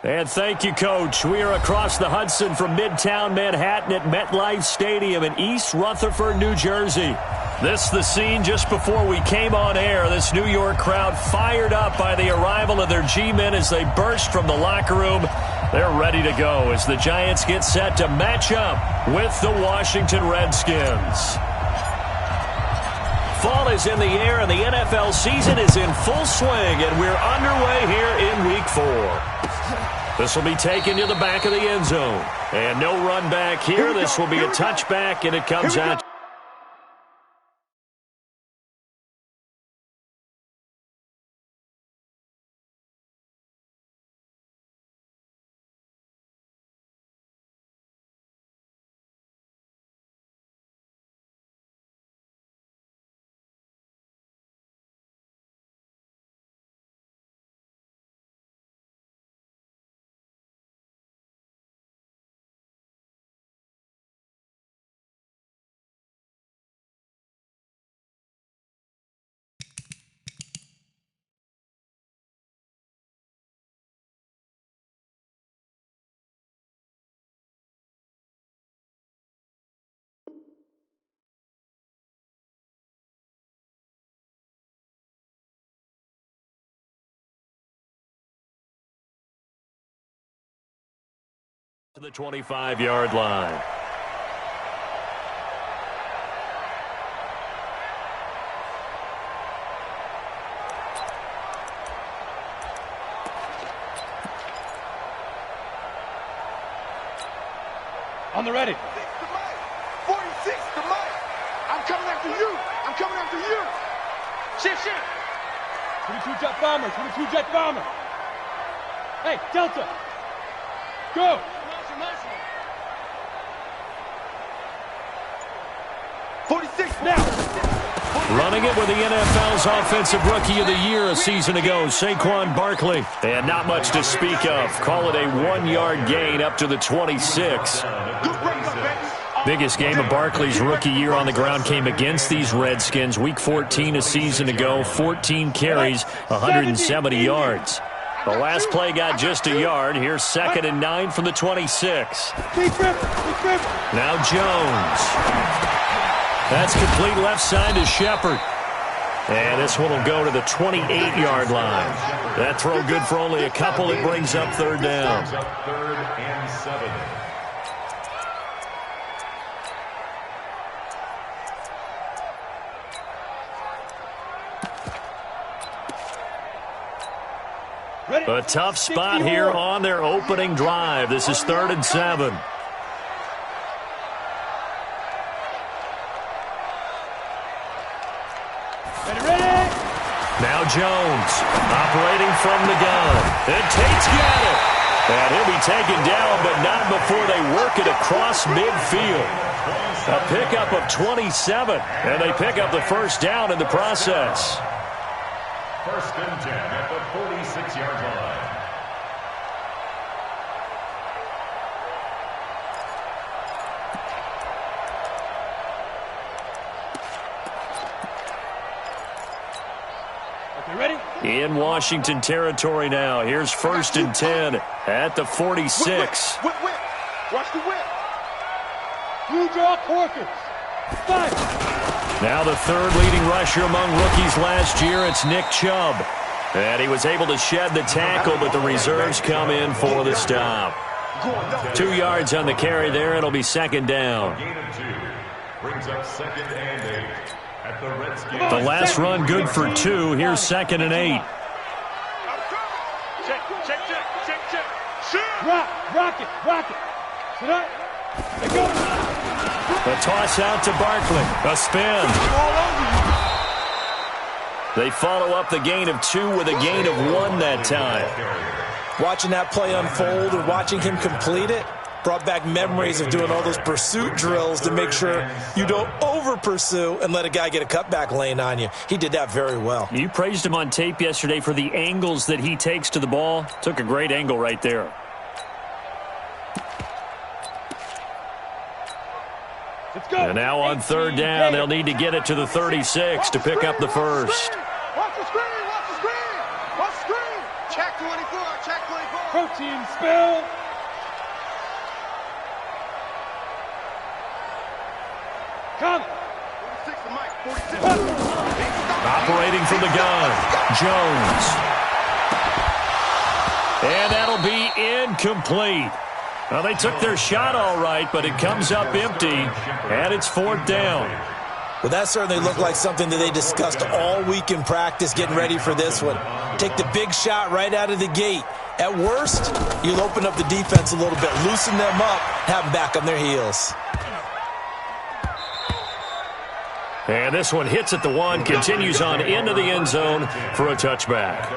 And thank you, Coach. We are across the Hudson from Midtown Manhattan at MetLife Stadium in East Rutherford, New Jersey. This is the scene just before we came on air. This New York crowd fired up by the arrival of their G-men as they burst from the locker room. They're ready to go as the Giants get set to match up with the Washington Redskins. Fall is in the air and the NFL season is in full swing, and we're underway here in Week 4. This will be taken to the back of the end zone. And no run back here. This will be a touchback, and it comes out. To the 25-yard line. On the ready. 46 to Mike. I'm coming after you. I'm coming after you. Shift. 22 jet bomber. 22 jet bomber. Hey, Delta. Go. 46 now. Running it with the NFL's Offensive Rookie of the Year a season ago, Saquon Barkley. And not much to speak of. Call it a 1-yard gain up to the 26. Biggest game of Barkley's rookie year on the ground came against these Redskins. Week 14 a season ago, 14 carries, 170 yards. The last play got just a yard. Here's 2nd and 9 from the 26. Now Jones. That's complete left side to Shepard. And this one will go to the 28-yard line. That throw good for only a couple. It brings up 3rd down. 3rd and 7. A tough spot here on their opening drive. This is 3rd and 7. Now Jones operating from the gun. And Tate's got it. And he'll be taken down, but not before they work it across midfield. A pickup of 27, and they pick up the 1st down in the process. 1st and 10 at the 46-yard line. In Washington territory now. Here's 1st and 10 at the 46. Whip. Watch the whip. Blue draw Corkers. 5. Now the 3rd leading rusher among rookies last year. It's Nick Chubb. And he was able to shed the tackle, but the reserves come in for the stop. 2 yards on the carry there. It'll be 2nd down. Gain of 2. Brings up 2nd and 8. The last run good for 2. Here's 2nd and 8. Check. Rock it. Sit up. They go. A toss out to Barkley. A spin. They follow up the gain of 2 with a gain of 1 that time. Watching that play unfold and watching him complete it brought back memories of doing all those pursuit drills to make sure you don't over-pursue and let a guy get a cutback lane on you. He did that very well. You praised him on tape yesterday for the angles that he takes to the ball. Took a great angle right there. Let's go. And now on 3rd down, they'll need to get it to the 36 to pick up the 1st. Watch the screen. Check 24. team spill. Come. 46 to Mike. 46. Operating from the gun, Jones. And that'll be incomplete. Well, they took their shot all right, but it comes up empty, and it's 4th down. Well, that certainly looked like something that they discussed all week in practice, getting ready for this one. Take the big shot right out of the gate. At worst, you'll open up the defense a little bit, loosen them up, have them back on their heels. And this one hits at the 1, continues on into the end zone for a touchback.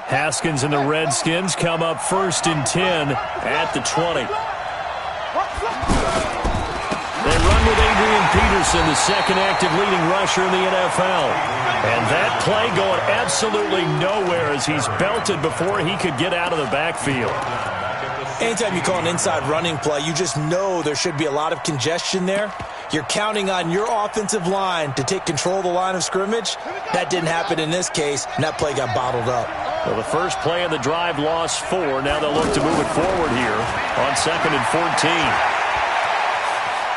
Haskins and the Redskins come up 1st and 10 at the 20. They run with Adrian Peterson, the second active leading rusher in the NFL. And that play going absolutely nowhere as he's belted before he could get out of the backfield. Anytime you call an inside running play, you just know there should be a lot of congestion there. You're counting on your offensive line to take control of the line of scrimmage. That didn't happen in this case, and that play got bottled up. Well, the first play of the drive lost 4. Now they'll look to move it forward here on 2nd and 14.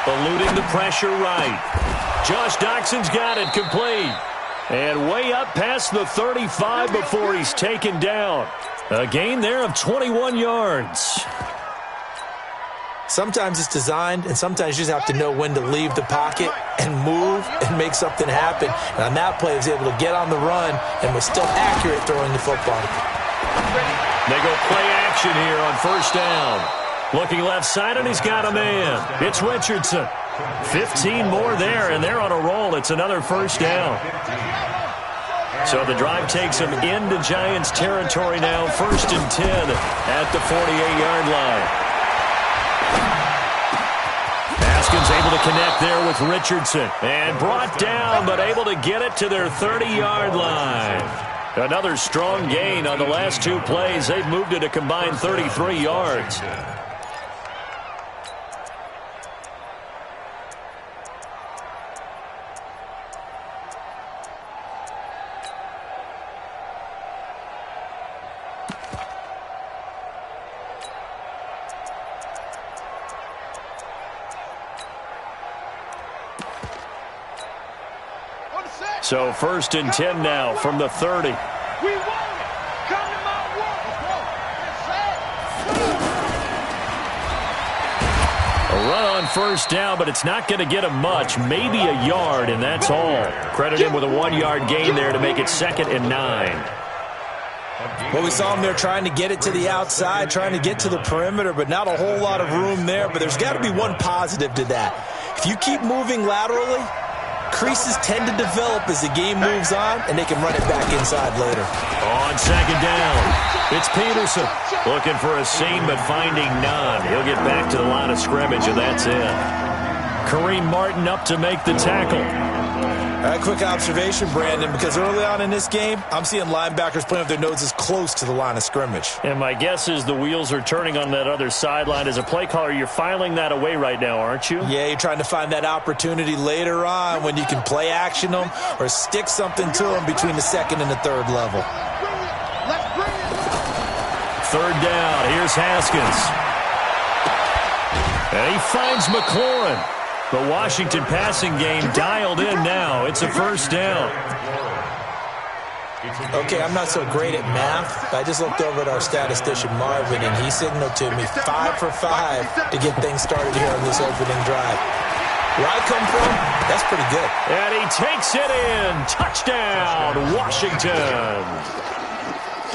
Eluding the pressure right. Josh Doxson's got it complete. And way up past the 35 before he's taken down. A gain there of 21 yards. Sometimes it's designed, and sometimes you just have to know when to leave the pocket and move and make something happen. And on that play, he was able to get on the run and was still accurate throwing the football. They go play action here on 1st down. Looking left side, and he's got a man. It's Richardson. 15 more there, and they're on a roll. It's another 1st down. So the drive takes them into Giants territory now. 1st and 10 at the 48-yard line. Haskins able to connect there with Richardson. And brought down, but able to get it to their 30-yard line. Another strong gain on the last 2 plays. They've moved it a combined 33 yards. So 1st and 10 now from the 30. We want it. Come to my work. A run on 1st down, but it's not going to get him much. Maybe a yard, and that's all. Credit him with a 1-yard gain there to make it 2nd and 9. Well, we saw him there trying to get it to the outside, trying to get to the perimeter, but not a whole lot of room there. But there's got to be one positive to that. If you keep moving laterally, creases tend to develop as the game moves on, and they can run it back inside later. On 2nd down, it's Peterson. Looking for a seam, but finding none. He'll get back to the line of scrimmage, and that's it. Kareem Martin up to make the tackle. A quick observation, Brandon, because early on in this game, I'm seeing linebackers playing with their noses close to the line of scrimmage. And my guess is the wheels are turning on that other sideline. As a play caller, you're filing that away right now, aren't you? Yeah, you're trying to find that opportunity later on when you can play action them or stick something to them between the 2nd and the 3rd level. Let's bring it. 3rd down. Here's Haskins. And he finds McLaurin. The Washington passing game dialed in now. It's a 1st down. Okay, I'm not so great at math. I just looked over at our statistician, Marvin, and he signaled to me 5 for 5 to get things started here on this opening drive. Where I come from, that's pretty good. And he takes it in. Touchdown, Washington.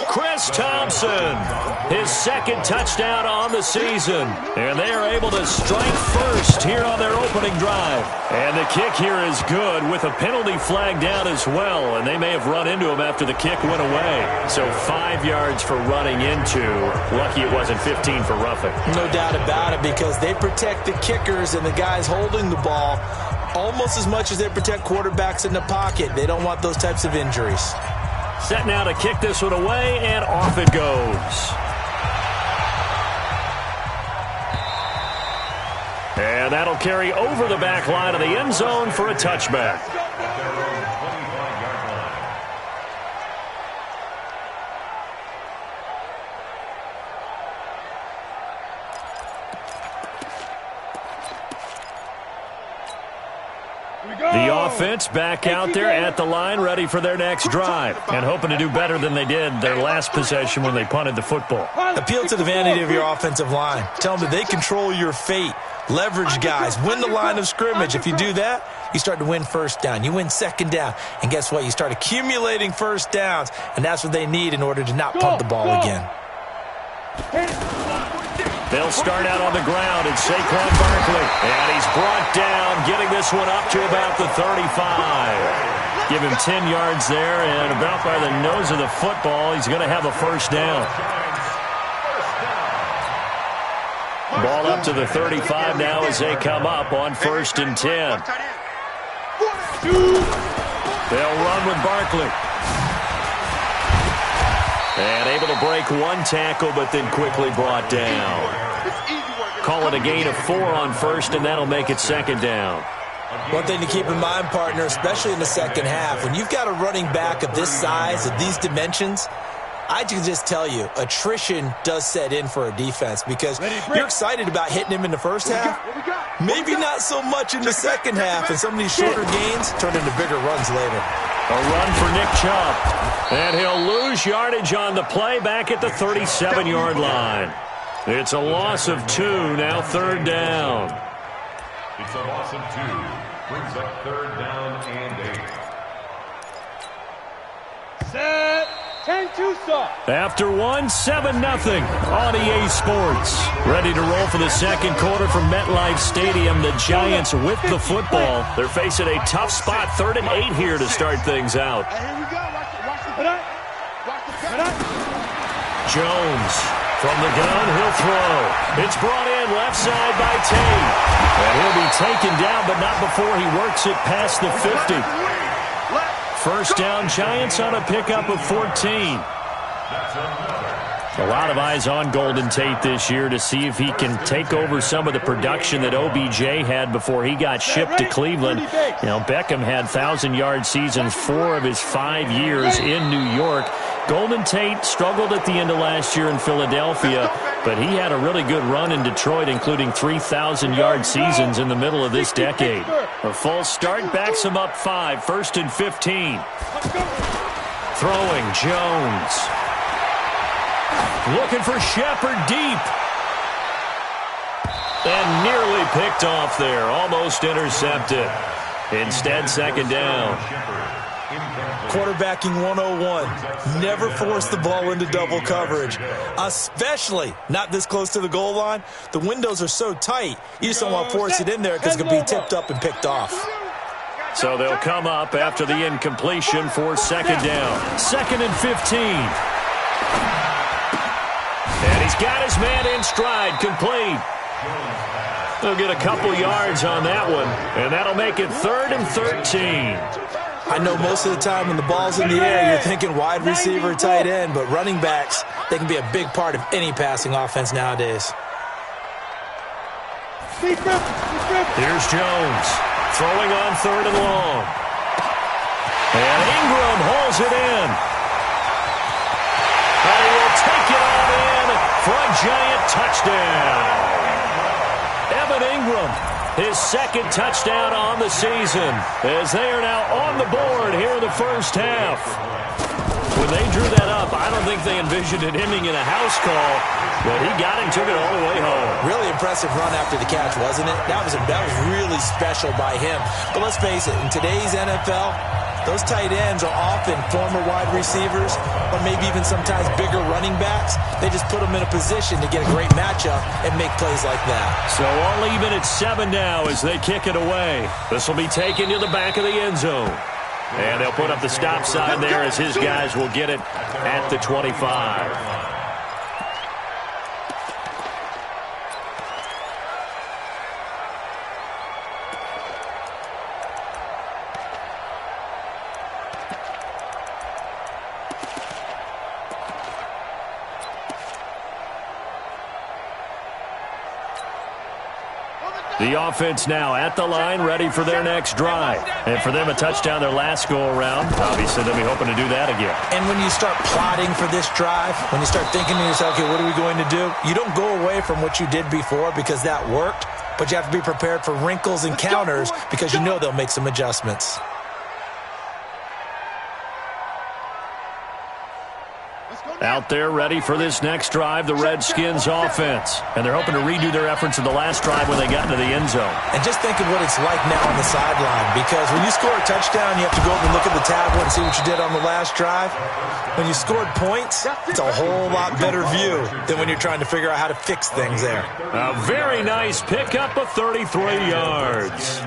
Chris Thompson, his 2nd touchdown on the season. And they are able to strike first here on their opening drive. And the kick here is good with a penalty flag down as well. And they may have run into him after the kick went away. So 5 yards for running into. Lucky it wasn't 15 for roughing. No doubt about it, because they protect the kickers and the guys holding the ball almost as much as they protect quarterbacks in the pocket. They don't want those types of injuries. Set now to kick this one away, and off it goes. And that'll carry over the back line of the end zone for a touchback. The offense back out there at the line, ready for their next drive, and hoping to do better than they did their last possession when they punted the football. Appeal to the vanity of your offensive line. Tell them that they control your fate. Leverage guys. Win the line of scrimmage. If you do that, you start to win first down. You win second down. And guess what? You start accumulating first downs, and that's what they need in order to not punt the ball again. They'll start out on the ground, and Saquon Barkley. And he's brought down, getting this one up to about the 35. Give him 10 yards there, and about by the nose of the football, he's going to have a first down. Ball up to the 35 now as they come up on 1st and 10. They'll run with Barkley. And able to break one tackle, but then quickly brought down. Call it a gain of 4 on 1st, and that'll make it 2nd down. One thing to keep in mind, partner, especially in the second half, when you've got a running back of this size, of these dimensions, I can just tell you, attrition does set in for a defense because you're excited about hitting him in the first half. Maybe not so much in the second half, and some of these shorter gains turn into bigger runs later. A run for Nick Chubb. And he'll lose yardage on the play back at the 37-yard line. It's a loss of 2, now 3rd down. It's a loss of 2. Brings up 3rd down and 8. Set. 10-2 stop. After 1, 7-0 on EA Sports. Ready to roll for the second quarter from MetLife Stadium. The Giants with the football. They're facing a tough spot, 3rd and 8 here to start things out. Here we go. Watch the Jones from the gun, he'll throw. It's brought in left side by Tate. And he'll be taken down, but not before he works it past the 50. First down, Giants on a pickup of 14. A lot of eyes on Golden Tate this year to see if he can take over some of the production that OBJ had before he got shipped to Cleveland. You know, Beckham had 1,000-yard seasons 4 of his 5 years in New York. Golden Tate struggled at the end of last year in Philadelphia, but he had a really good run in Detroit, including 3,000-yard seasons in the middle of this decade. A false start backs him up 5, 1st and 15. Throwing, Jones. Looking for Shepard deep. And nearly picked off there. Almost intercepted. Instead, 2nd down. Quarterbacking 101. Never force the ball into double coverage, especially not this close to the goal line. The windows are so tight, you just don't want to force it in there because it could be tipped up and picked off. So they'll come up after the incompletion for 2nd down. 2nd and 15. And he's got his man in stride, complete. They'll get a couple yards on that one, and that'll make it 3rd and 13. I know most of the time when the ball's in the air, you're thinking wide receiver, tight end, but running backs, they can be a big part of any passing offense nowadays. Here's Jones, throwing on 3rd and long. And Ingram hauls it in. And he will take it on in for a Giant touchdown. Evan Ingram, his 2nd touchdown on the season, as they are now on the board here in the first half. When they drew that up, I don't think they envisioned it ending in a house call, but he got it and took it all the way home. Really impressive run after the catch, wasn't it? That was really special by him. But let's face it, in today's NFL, those tight ends are often former wide receivers or maybe even sometimes bigger running backs. They just put them in a position to get a great matchup and make plays like that. So all even at 7 now as they kick it away. This will be taken to the back of the end zone. And they'll put up the stop sign there as his guys will get it at the 25. The offense now at the line, ready for their next drive. And for them, a touchdown their last go-around. Obviously, they'll be hoping to do that again. And when you start plotting for this drive, when you start thinking to yourself, okay, what are we going to do? You don't go away from what you did before because that worked, but you have to be prepared for wrinkles and counters because you know they'll make some adjustments. Out there ready for this next drive, the Redskins offense. And they're hoping to redo their efforts in the last drive when they got into the end zone. And just think of what it's like now on the sideline, because when you score a touchdown, you have to go over and look at the tablet and see what you did on the last drive. When you scored points, it's a whole lot better view than when you're trying to figure out how to fix things there. A very nice pickup of 33 yards.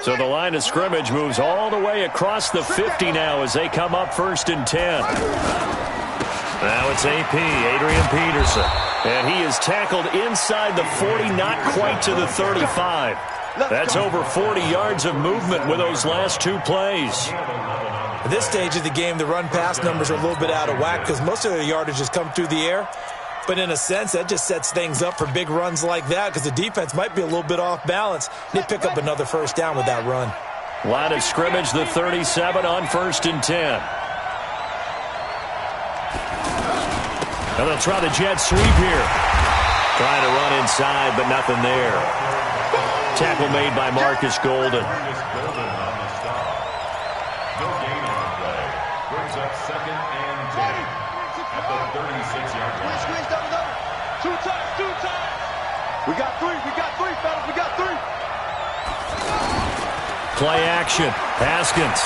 So the line of scrimmage moves all the way across the 50 now as they come up 1st and 10. Now it's AP, Adrian Peterson. And he is tackled inside the 40, not quite to the 35. That's over 40 yards of movement with those last two plays. At this stage of the game, the run-pass numbers are a little bit out of whack because most of their yardage has come through the air. But in a sense, that just sets things up for big runs like that because the defense might be a little bit off balance. They pick up another first down with that run. Line of scrimmage, the 37 on 1st and 10. Now they'll try the jet sweep here. Trying to run inside, but nothing there. Tackle made by Marcus Golden. No gain on the play. Brings up 2nd and 10. At the 36-yard line. Two times. We got three, fellas. We got three. Play action. Haskins.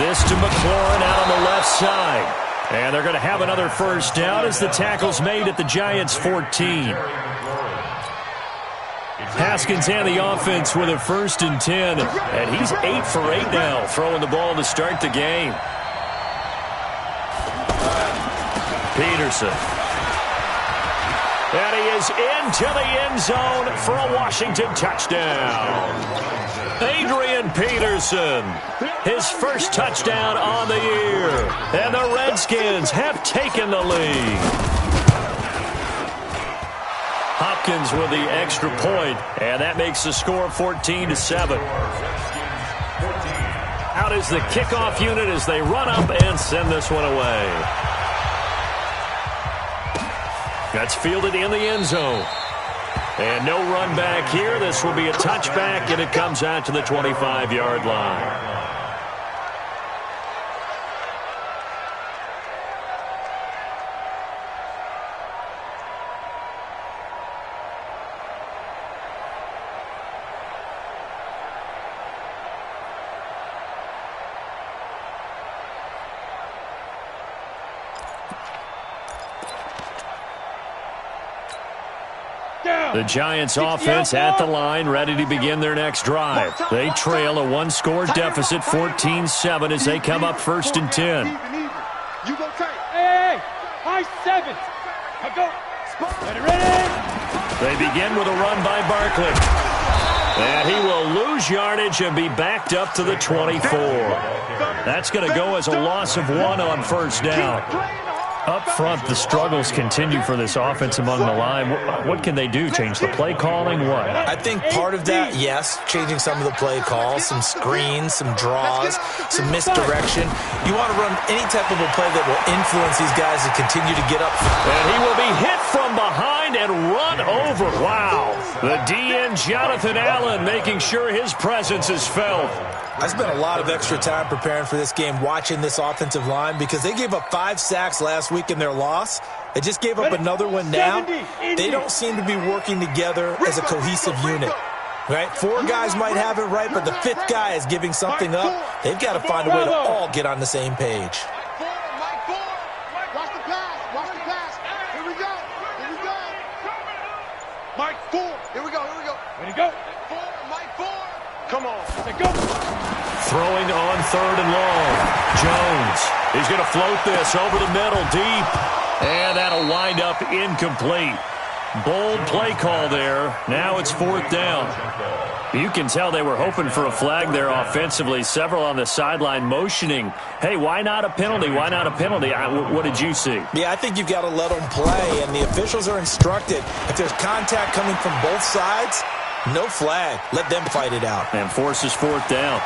This to McLaurin out on the left side. And they're going to have another first down as the tackle's made at the Giants' 14. Haskins and the offense with a 1st and 10. And he's 8 for 8 now, throwing the ball to start the game. Peterson. And he is into the end zone for a Washington touchdown. Adrian Peterson, his first touchdown on the year. And the Redskins have taken the lead. Hopkins with the extra point, and that makes the score 14-7. Out is the kickoff unit as they run up and send this one away. That's fielded in the end zone. And no run back here. This will be a touchback, and it comes out to the 25-yard line. The Giants offense at the line, ready to begin their next drive. They trail a one-score deficit, 14-7, as they come up 1st and 10. You go tight. Hey, high 7. I go. Ready? They begin with a run by Barkley. And he will lose yardage and be backed up to the 24. That's going to go as a loss of 1 on first down. Up front, the struggles continue for this offense among the line. What can they do? Change the play calling? What? I think part of that, yes, changing some of the play calls, some screens, some draws, some misdirection. You want to run any type of a play that will influence these guys to continue to get up. And he will be hit from behind and run over. Wow. The DN, Jonathan Allen, making sure his presence is felt. I spent a lot of extra time preparing for this game, watching this offensive line, because they gave up 5 sacks last week in their loss. They just gave up another one now. They don't seem to be working together as a cohesive unit. Right? 4 guys might have it right, but the 5th guy is giving something up. They've got to find a way to all get on the same page. Watch the pass. Watch the pass. Here we go. Here we go. Mike 4. Here we go. Here we go. Ready to go. 4. Mike 4. Come on. Let's go. Throwing on 3rd and long. Jones. He's going to float this over the middle deep. And that'll wind up incomplete. Bold play call there. Now it's 4th down. You can tell they were hoping for a flag there offensively. Several on the sideline motioning, hey, why not a penalty? Why not a penalty? What did you see? Yeah, I think you've got to let them play, and the officials are instructed. If there's contact coming from both sides, no flag. Let them fight it out. And forces 4th down.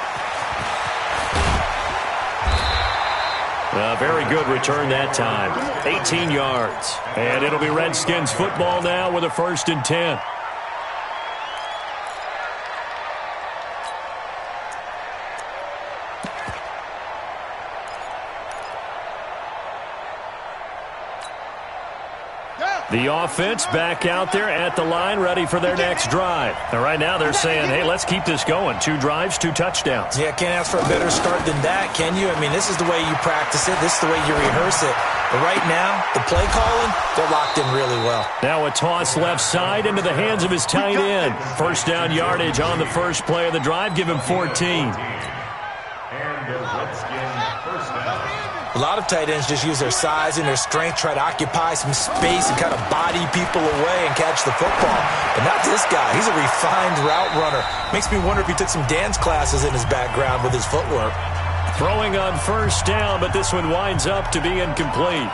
Very good return that time. 18 yards. And it'll be Redskins football now with a 1st and 10. The offense back out there at the line, ready for their next drive. And right now they're saying, hey, let's keep this going. 2 drives, 2 touchdowns. Yeah, can't ask for a better start than that, can you? I mean, this is the way you practice it. This is the way you rehearse it. But right now, the play calling, they're locked in really well. Now a toss left side into the hands of his tight end. 1st down yardage on the first play of the drive. Give him 14. And the Redskins first down. A lot of tight ends just use their size and their strength, try to occupy some space and kind of body people away and catch the football. But not this guy. He's a refined route runner. Makes me wonder if he took some dance classes in his background with his footwork. Throwing on 1st down, but this one winds up to be incomplete.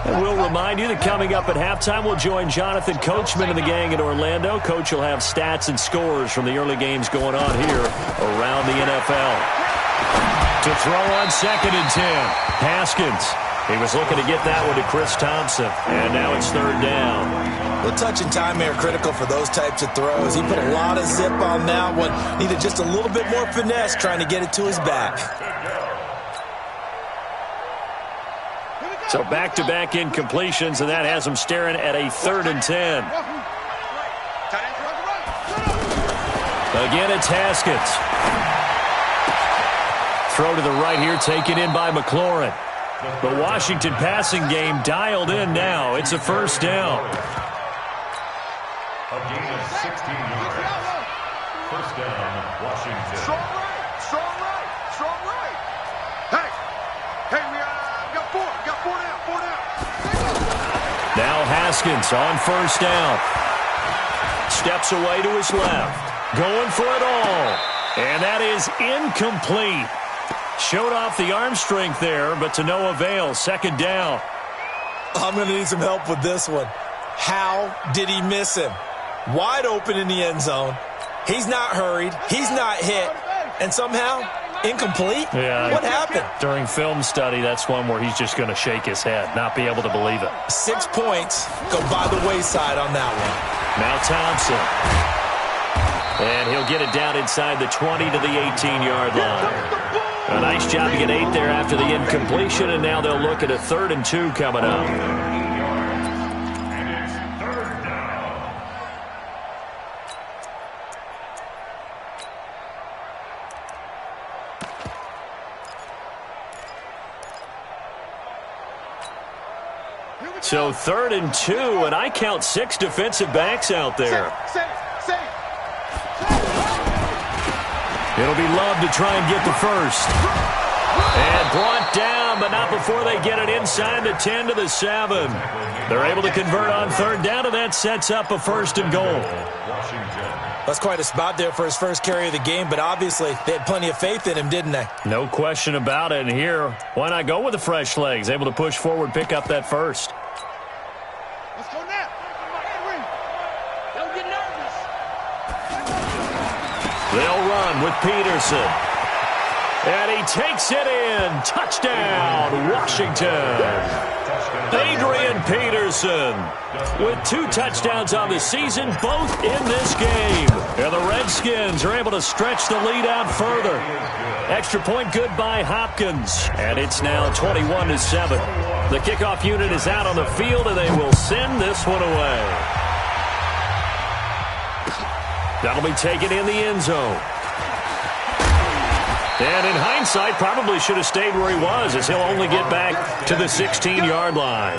And we'll remind you that coming up at halftime, we'll join Jonathan Coachman and the gang in Orlando. Coach will have stats and scores from the early games going on here around the NFL. To throw on 2nd and 10, Haskins. He was looking to get that one to Chris Thompson, and now it's 3rd down. Well, touch and timing are critical for those types of throws. He put a lot of zip on that one. Needed just a little bit more finesse trying to get it to his back. So back-to-back incompletions, and that has him staring at a 3rd and 10. Again, it's Haskins. Throw to the right here, taken in by McLaurin. The Washington passing game dialed in now. It's a 1st down. A gain of 16 yards. 1st down, Washington. Strong right, strong right, strong right. Hey, we got 4 down, 4 down. Now Haskins on 1st down. Steps away to his left. Going for it all. And that is incomplete. Showed off the arm strength there, but to no avail. 2nd down. I'm going to need some help with this one. How did he miss him? Wide open in the end zone. He's not hurried. He's not hit. And somehow, incomplete? Yeah. What happened? During film study, that's one where he's just going to shake his head, not be able to believe it. 6 points go by the wayside on that one. Now Thompson. And he'll get it down inside the 20 to the 18-yard line. A nice job to get 8 there after the incompletion, and now they'll look at a 3rd and 2 coming up. And it's 3rd down. So 3rd and 2, and I count 6 defensive backs out there. It'll be Love to try and get the 1st. And brought down, but not before they get it inside the 10 to the 7. They're able to convert on 3rd down, and that sets up a 1st and goal. That's quite a spot there for his first carry of the game, but obviously they had plenty of faith in him, didn't they? No question about it. And here, why not go with the fresh legs? Able to push forward, pick up that 1st. Let's go now. Don't get nervous. They'll run with Peterson. And he takes it in. Touchdown, Washington. Adrian Peterson with 2 touchdowns on the season, both in this game. And the Redskins are able to stretch the lead out further. Extra point good by Hopkins. And it's now 21-7. The kickoff unit is out on the field, and they will send this one away. That'll be taken in the end zone. And in hindsight, probably should have stayed where he was, as he'll only get back to the 16-yard line.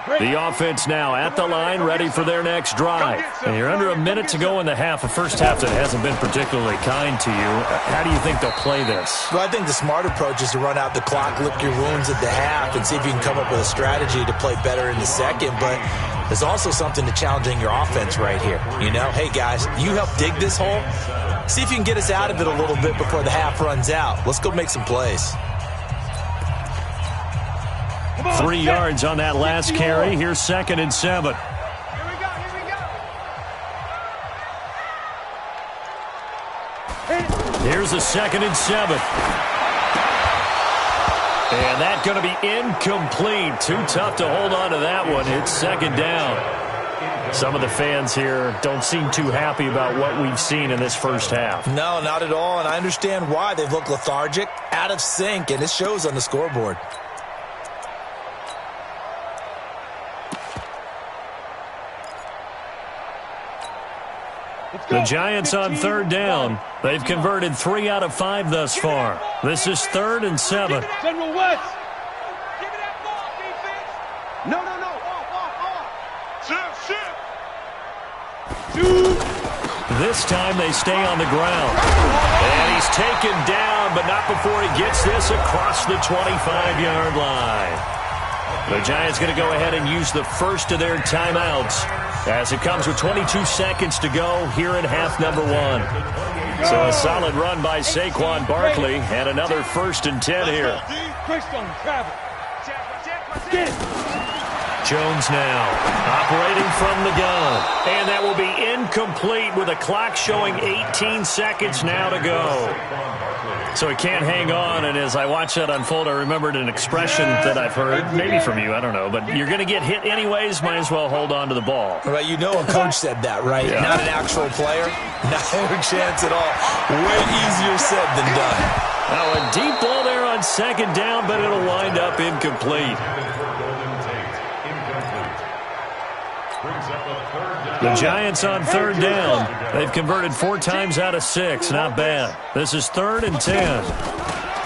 The offense now at the line, ready for their next drive. And you're under a minute to go in the half, a first half that hasn't been particularly kind to you. How do you think they'll play this? Well, I think the smart approach is to run out the clock, lick your wounds at the half, and see if you can come up with a strategy to play better in the second. But there's also something to challenging your offense right here. You know, hey, guys, you help dig this hole. See if you can get us out of it a little bit before the half runs out. Let's go make some plays. 3 yards on that last carry. Here's 2nd and 7. Here we go. Here's a 2nd and 7. And that's going to be incomplete. Too tough to hold on to that one. It's 2nd down. Some of the fans here don't seem too happy about what we've seen in this first half. No, not at all, and I understand why. They've looked lethargic, out of sync, and it shows on the scoreboard. The Giants on 3rd down. They've converted 3 out of 5 thus far. This is 3rd and 7. General West. Give me that ball, defense. No. Shift. This time they stay on the ground. And he's taken down, but not before he gets this across the 25-yard line. The Giants going to go ahead and use the first of their timeouts as it comes with 22 seconds to go here in half number 1. So a solid run by Saquon Barkley and another 1st and 10 here. Travel. Get it. Jones now operating from the gun. And that will be incomplete with a clock showing 18 seconds now to go. So he can't hang on, and as I watched that unfold, I remembered an expression that I've heard, maybe from you, I don't know, but you're going to get hit anyways, might as well hold on to the ball. Right, you know a coach said that, right? Yeah. Not an actual player. No chance at all. Way easier said than done. Now a deep ball there on 2nd down, but it'll wind up incomplete. The Giants on 3rd down. They've converted 4 times out of 6. Not bad. This is 3rd and 10.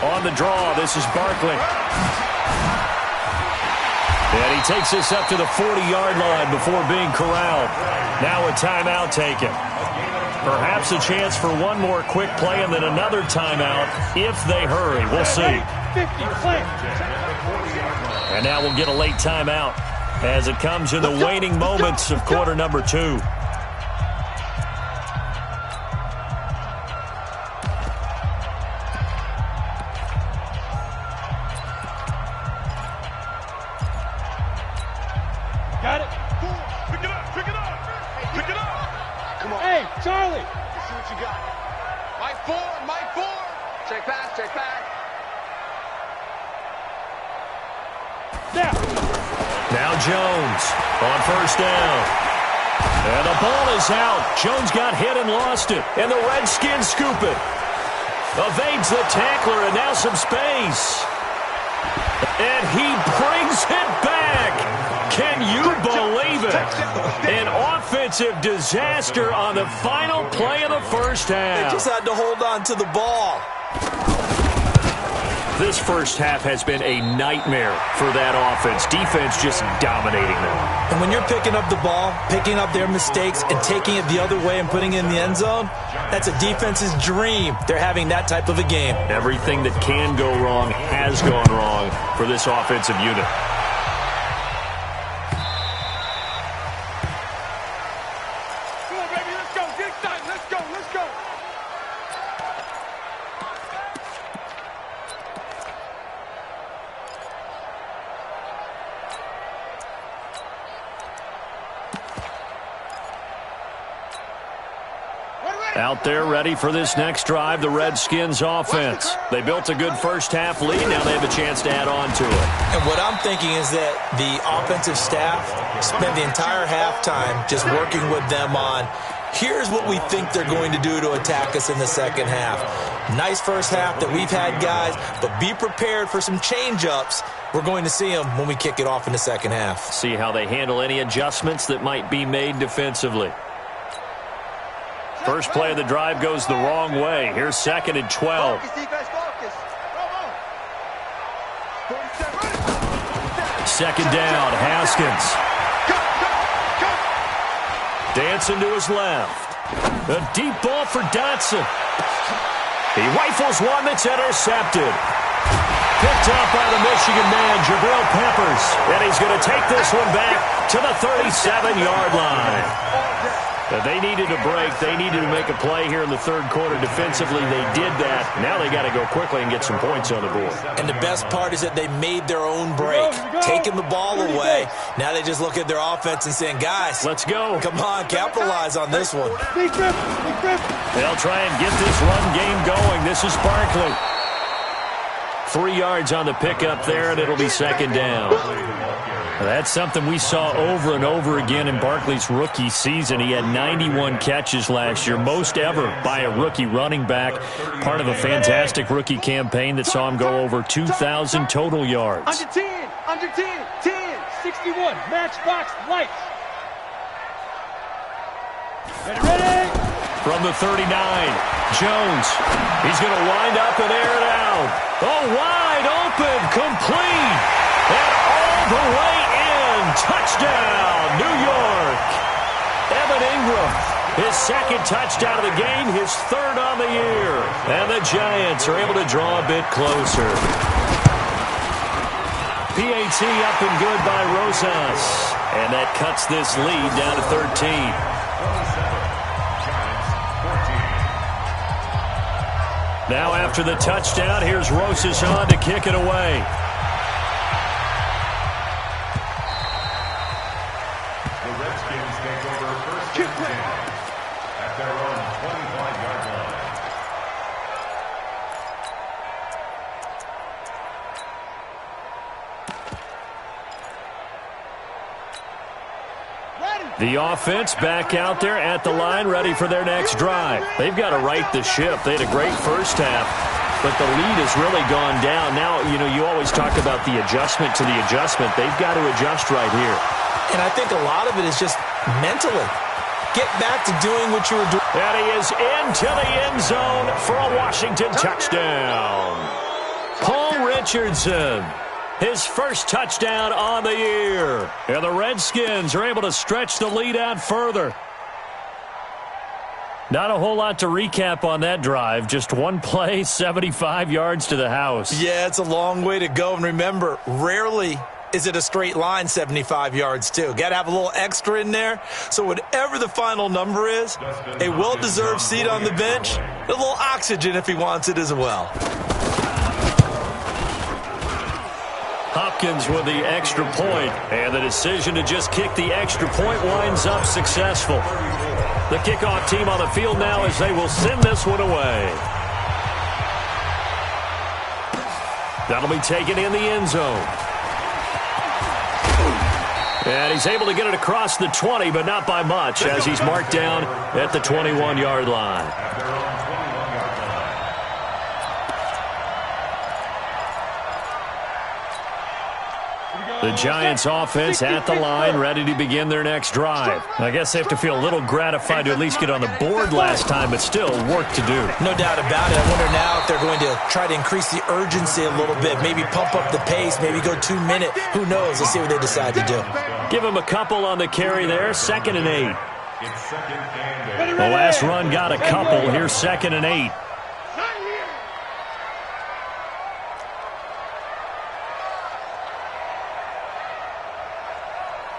On the draw, this is Barkley. And he takes this up to the 40-yard line before being corralled. Now a timeout taken. Perhaps a chance for one more quick play and then another timeout if they hurry. We'll see. 50, play. And now we'll get a late timeout as it comes in the waning moments of quarter number 2. Got it. Pick it up. Pick it up. Come on. Hey, Charlie. Let's see what you got. Mike 4. Check pass. Now Jones on 1st down. And the ball is out. Jones got hit and lost it. And the Redskins scoop it. Evades the tackler and now some space. And he brings it back. Can you believe it? An offensive disaster on the final play of the first half. They just had to hold on to the ball. This first half has been a nightmare for that offense. Defense just dominating them. And when you're picking up the ball, picking up their mistakes, and taking it the other way and putting it in the end zone, that's a defense's dream. They're having that type of a game. Everything that can go wrong has gone wrong for this offensive unit. Come on, baby. Let's go. Get excited. Let's go. Out there ready for this next drive, the Redskins offense. They built a good first half lead. Now they have a chance to add on to it. And what I'm thinking is that the offensive staff spent the entire halftime just working with them on, here's what we think they're going to do to attack us in the second half. Nice first half that we've had, guys, but be prepared for some change-ups. We're going to see them when we kick it off in the second half. See how they handle any adjustments that might be made defensively. First play of the drive goes the wrong way. Here's 2nd and 12. second down. Haskins. Dancing to his left. A deep ball for Dotson. He rifles one that's intercepted. Picked up by the Michigan man, Jabril Peppers. And he's going to take this one back to the 37-yard line. They needed a break. They needed to make a play here in the third quarter. Defensively, they did that. Now they got to go quickly and get some points on the board. And the best part is that they made their own break, taking the ball away. Now they just look at their offense and saying, guys, let's go. Come on, capitalize on this one. They'll try and get this run game going. This is Barkley. 3 yards on the pickup there, and it'll be second down. That's something we saw over and over again in Barkley's rookie season. He had 91 catches last year, most ever by a rookie running back, part of a fantastic rookie campaign that saw him go over 2,000 total yards. Under 10, 10, 61, matchbox lights. Ready? From the 39, Jones. He's going to wind up and air it out. Oh, wide open, complete, and all the way in. Touchdown, New York. Evan Ingram, his second touchdown of the game, his third on the year. And the Giants are able to draw a bit closer. PAT up and good by Rosas. And that cuts this lead down to 13. Now after the touchdown, here's Rosas on to kick it away. The Redskins take over first and 10 at their own 25-yard line. The offense back out there at the line, ready for their next drive. They've got to right the ship. They had a great first half, but the lead has really gone down. Now, you always talk about the adjustment to the adjustment. They've got to adjust right here. And I think a lot of it is just mentally. Get back to doing what you were doing. And he is into the end zone for a Washington touchdown. Paul Richardson. His first touchdown on the year. And the Redskins are able to stretch the lead out further. Not a whole lot to recap on that drive. Just one play, 75 yards to the house. Yeah, it's a long way to go. And remember, rarely is it a straight line 75 yards, too. Got to have a little extra in there. So whatever the final number is, a well-deserved seat on the bench, a little oxygen if he wants it as well. Hopkins with the extra point, and the decision to just kick the extra point winds up successful. The kickoff team on the field now as they will send this one away. That'll be taken in the end zone. And he's able to get it across the 20, but not by much, as he's marked down at the 21-yard line. The Giants offense at the line, ready to begin their next drive. I guess they have to feel a little gratified to at least get on the board last time, but still work to do. No doubt about it. I wonder now if they're going to try to increase the urgency a little bit, maybe pump up the pace, maybe go 2 minute. Who knows? Let's see what they decide to do. Give them a couple on the carry there, 2nd and 8. The last run got a couple. Here's 2nd and 8.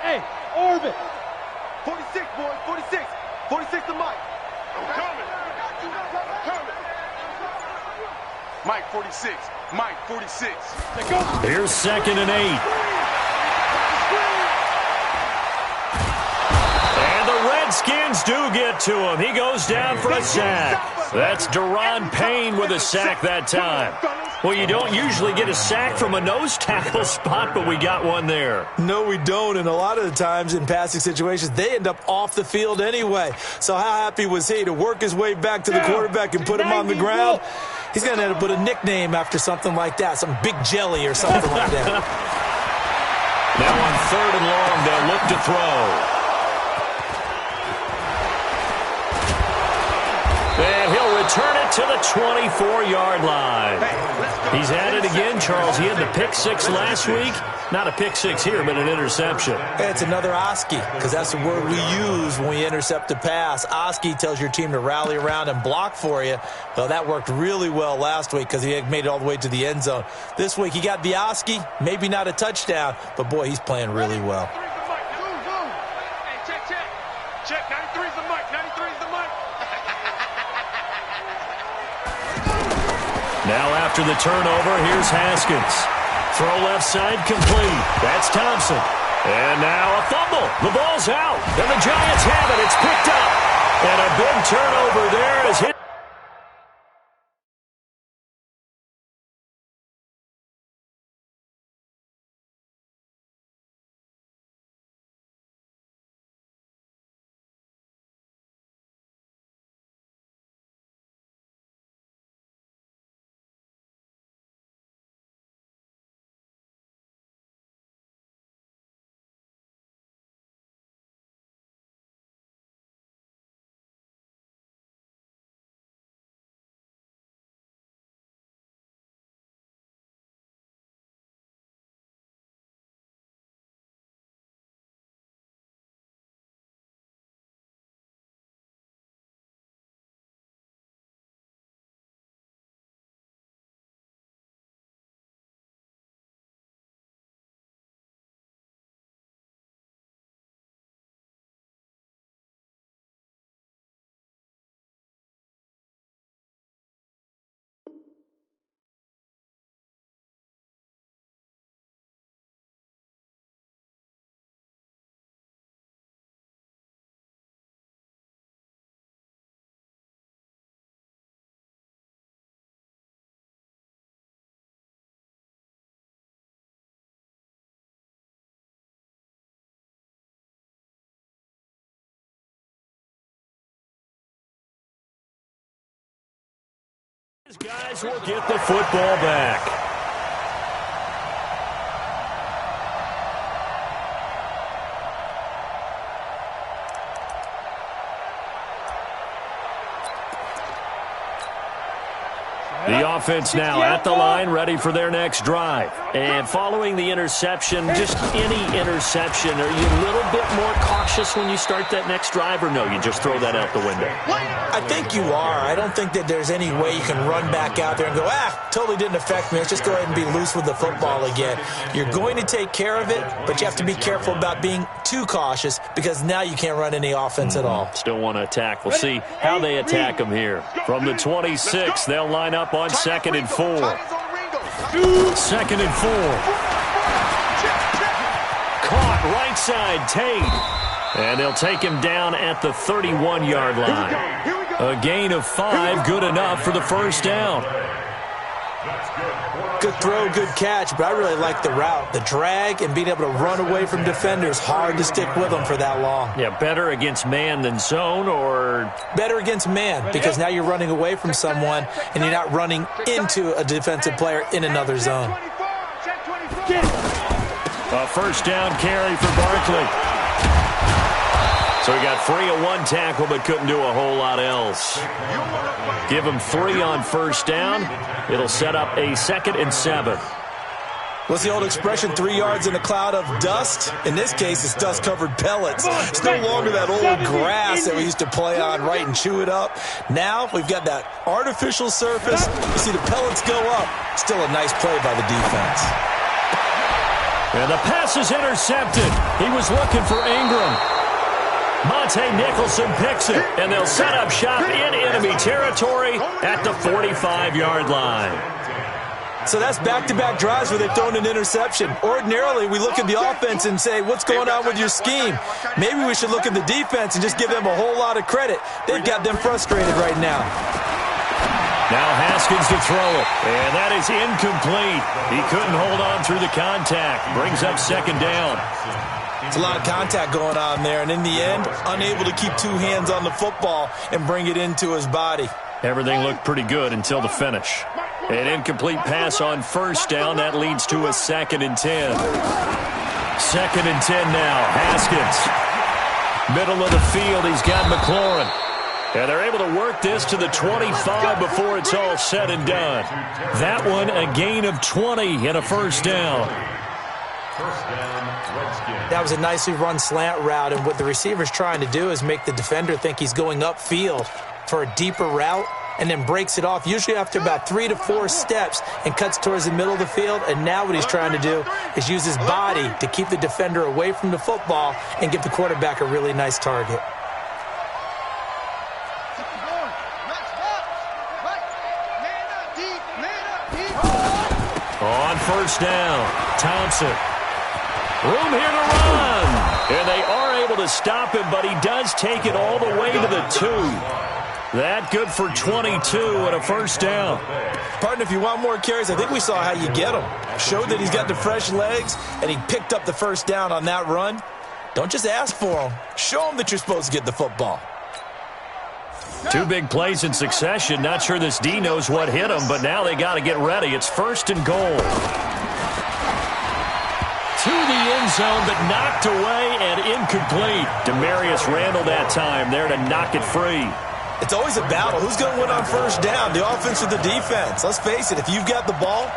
Hey, orbit. 46, boys, 46. 46 to Mike. I'm coming. Mike, 46. Mike, 46. Here's 2nd and 8. And the Redskins do get to him. He goes down for a sack. That's Deron Payne with a sack that time. Well, you don't usually get a sack from a nose tackle spot, but we got one there. No, we don't, and a lot of the times in passing situations, they end up off the field anyway. So how happy was he to work his way back to the quarterback and put him on the ground? He's going to end up with a nickname after something like that, some Big Jelly or something like that. Now on 3rd and long, they'll look to throw. And he'll return it it to the 24-yard line. He's at it again, Charles. He had the pick six last week. Not a pick six here, but an interception. It's another Oski, because that's the word we use when we intercept a pass. Oski tells your team to rally around and block for you. Well, that worked really well last week because he had made it all the way to the end zone. This week, he got the Oski, maybe not a touchdown, but, boy, he's playing really well. Check, 93's the mic, 93's the mic. Now after the turnover, here's Haskins. Throw left side complete. That's Thompson. And now a fumble. The ball's out. And the Giants have it. It's picked up. And a big turnover there is hit. These guys will get the football back. The offense now at the line, ready for their next drive. And following the interception, just any interception, are you a little bit more cautious when you start that next drive, or no, you just throw that out the window? I think you are. I don't think that there's any way you can run back out there and go, totally didn't affect me. Let's just go ahead and be loose with the football again. You're going to take care of it, but you have to be careful about being too cautious because now you can't run any offense at all. Still want to attack. We'll see how they attack them here. From the 26, they'll line up on 2nd and 4. 2nd and 4. Caught right side, Tate. And they'll take him down at the 31-yard line. A gain of 5, good enough for the first down. Good throw, good catch, but I really like the route. The drag and being able to run away from defenders, hard to stick with them for that long. Yeah, better against man than zone, or? Better against man, because now you're running away from someone and you're not running into a defensive player in another zone. A first down carry for Barkley. So he got free of one tackle but couldn't do a whole lot else. Give him 3 on first down. It'll set up a 2nd and 7. What's the old expression, 3 yards in a cloud of dust? In this case, it's dust-covered pellets. It's no longer that old grass that we used to play on, right, and chew it up. Now we've got that artificial surface. You see the pellets go up. Still a nice play by the defense. And the pass is intercepted. He was looking for Ingram. Monte Nicholson picks it, and they'll set up shop in enemy territory at the 45-yard line. So that's back-to-back drives where they've thrown an interception. Ordinarily, we look at the offense and say, what's going on with your scheme? Maybe we should look at the defense and just give them a whole lot of credit. They've got them frustrated right now. Now Haskins to throw it, and that is incomplete. He couldn't hold on through the contact. Brings up 2nd down. It's a lot of contact going on there, and in the end, unable to keep 2 hands on the football and bring it into his body. Everything looked pretty good until the finish. An incomplete pass on first down. That leads to a 2nd and 10. 2nd and 10 now. Haskins. Middle of the field. He's got McLaurin. And they're able to work this to the 25 before it's all said and done. That one, a gain of 20 and a first down. That was a nicely run slant route, and what the receiver's trying to do is make the defender think he's going upfield for a deeper route, and then breaks it off, usually after about 3 to 4 steps, and cuts towards the middle of the field. And now what he's trying to do is use his body to keep the defender away from the football and give the quarterback a really nice target. On first down, Thompson. Room here to run. And they are able to stop him, but he does take it all the way to the 2. That good for 22 and a first down. Partner, if you want more carries, I think we saw how you get him. Showed that he's got the fresh legs, and he picked up the first down on that run. Don't just ask for him. Show him that you're supposed to get the football. 2 big plays in succession. Not sure this D knows what hit him, but now they got to get ready. It's first and goal. To the end zone, but knocked away and incomplete. Demarius Randall that time there to knock it free. It's always a battle. Who's going to win on first down, the offense or the defense? Let's face it, if you've got the ball,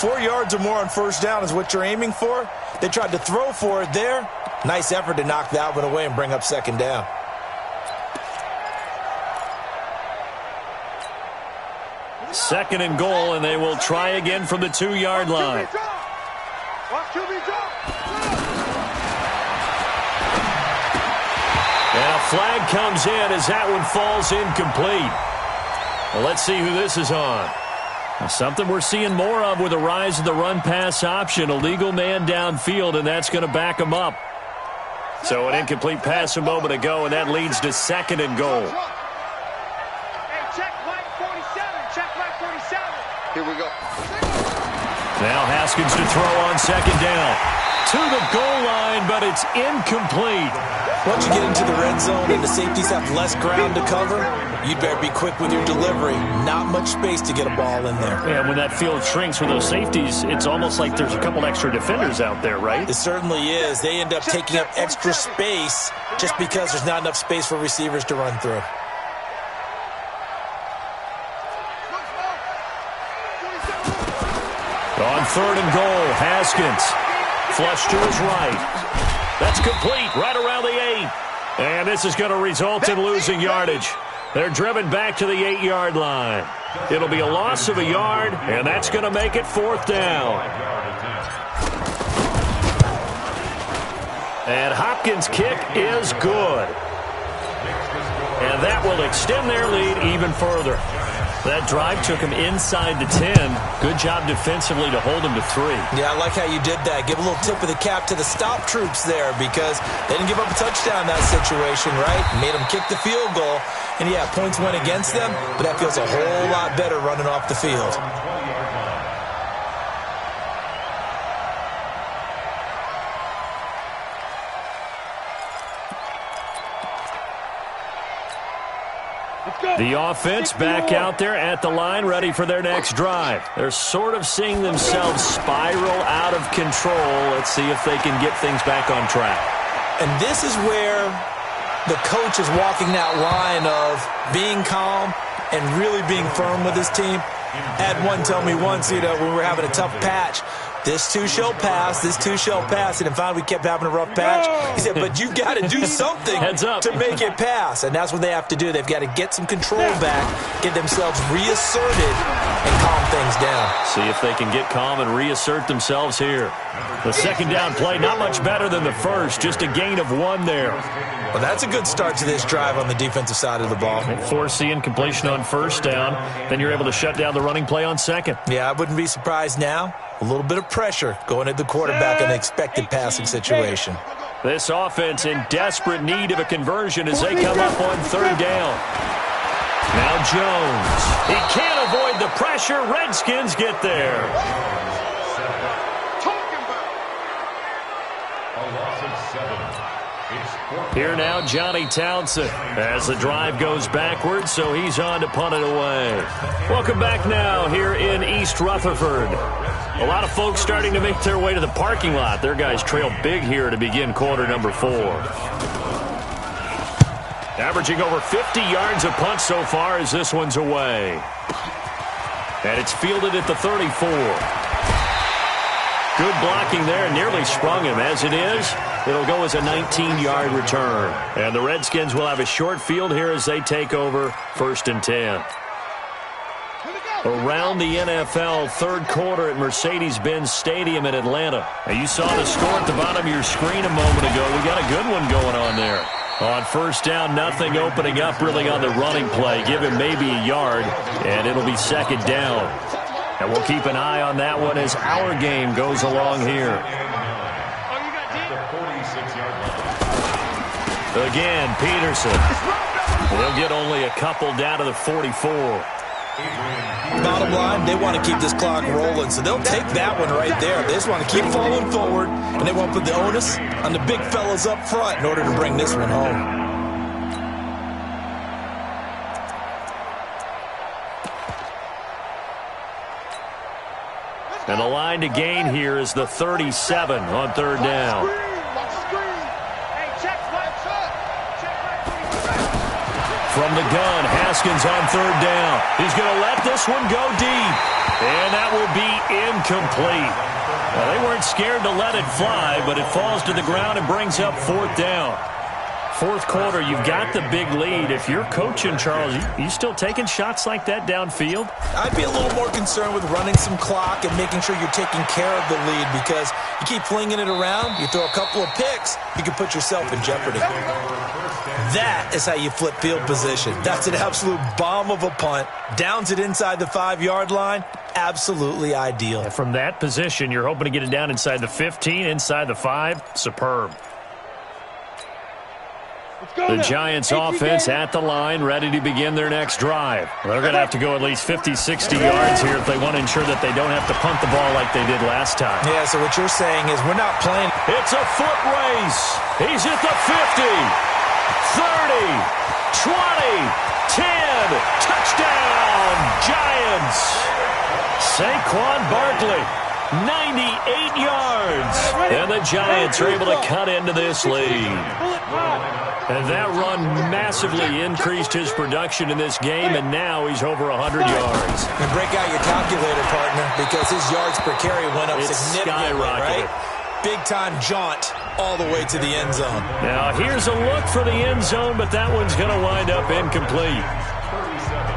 4 yards or more on first down is what you're aiming for. They tried to throw for it there. Nice effort to knock that one away and bring up second down. Second and goal, and they will try again from the 2-yard line. And a flag comes in as that one falls incomplete. Well, let's see who this is on. Something we're seeing more of with the rise of the run-pass option. A legal man downfield, and that's going to back him up. So an incomplete pass a moment ago, and that leads to second and goal. Here we go. Now Haskins to throw on second down. To the goal line, but it's incomplete. Once you get into the red zone and the safeties have less ground to cover, you'd better be quick with your delivery. Not much space to get a ball in there. Yeah, when that field shrinks with those safeties, it's almost like there's a couple extra defenders out there, right? It certainly is. They end up taking up extra space just because there's not enough space for receivers to run through. On third and goal, Haskins. Flush to his right. That's complete right around the 8. And this is going to result in losing yardage. They're driven back to the 8-yard line. It'll be a loss of a yard, and that's going to make it fourth down. And Hopkins' kick is good. And that will extend their lead even further. That drive took him inside the 10. Good job defensively to hold him to 3. Yeah, I like how you did that. Give a little tip of the cap to the stop troops there because they didn't give up a touchdown in that situation, right? Made them kick the field goal. And, yeah, points went against them, but that feels a whole lot better running off the field. The offense back out there at the line, ready for their next drive. They're sort of seeing themselves spiral out of control. Let's see if they can get things back on track. And this is where the coach is walking that line of being calm and really being firm with his team. Had one tell me once, when we were having a tough patch, this too shall pass, this too shall pass. And finally we kept having a rough patch. He said, but you've got to do something to make it pass. And that's what they have to do. They've got to get some control back, get themselves reasserted, and calm things down. See if they can get calm and reassert themselves here. The second down play, not much better than the first, just a gain of 1 there. Well, that's a good start to this drive on the defensive side of the ball. Force the incompletion on first down, then you're able to shut down the running play on second. Yeah, I wouldn't be surprised now. A little bit of pressure going at the quarterback in an expected passing situation. This offense in desperate need of a conversion as they come up on third down. Now Jones. He can't avoid the pressure. Redskins get there. Here now, Johnny Townsend as the drive goes backwards, so he's on to punt it away. Welcome back now here in East Rutherford. A lot of folks starting to make their way to the parking lot. Their guys trail big here to begin quarter number 4. Averaging over 50 yards a punt so far as this one's away. And it's fielded at the 34. Good blocking there, nearly sprung him. As it is, it'll go as a 19-yard return. And the Redskins will have a short field here as they take over 1st and 10. Around the NFL, third quarter at Mercedes-Benz Stadium in Atlanta. Now, you saw the score at the bottom of your screen a moment ago. We got a good one going on there. On first down, nothing opening up really on the running play. Give him maybe a yard, and it'll be 2nd down. And we'll keep an eye on that one as our game goes along here. Again, Peterson. They'll get only a couple down to the 44. Bottom line, they want to keep this clock rolling, so they'll take that one right there. They just want to keep falling forward, and they want to put the onus on the big fellas up front in order to bring this one home. And the line to gain here is the 37 on 3rd down. From the gun, Haskins on 3rd down. He's going to let this one go deep. And that will be incomplete. Well, they weren't scared to let it fly, but it falls to the ground and brings up 4th down. 4th quarter, you've got the big lead. If you're coaching, Charles, you still taking shots like that downfield? I'd be a little more concerned with running some clock and making sure you're taking care of the lead, because you keep flinging it around, you throw a couple of picks, you can put yourself in jeopardy. That is how you flip field position. That's an absolute bomb of a punt. Downs it inside the 5-yard line. Absolutely ideal. And from that position, you're hoping to get it down inside the 15, inside the 5. Superb. The Giants offense at the line, ready to begin their next drive. They're going to have to go at least 50, 60 yards here if they want to ensure that they don't have to punt the ball like they did last time. Yeah, so what you're saying is we're not playing. It's a foot race. He's at the 50, 30, 20, 10. Touchdown, Giants. Saquon Barkley, 98 yards. And the Giants are able to cut into this lead. And that run massively increased his production in this game, and now he's over 100 yards. And break out your calculator, partner, because his yards per carry went up significantly, right? Big-time jaunt all the way to the end zone. Now, here's a look for the end zone, but that one's going to wind up incomplete.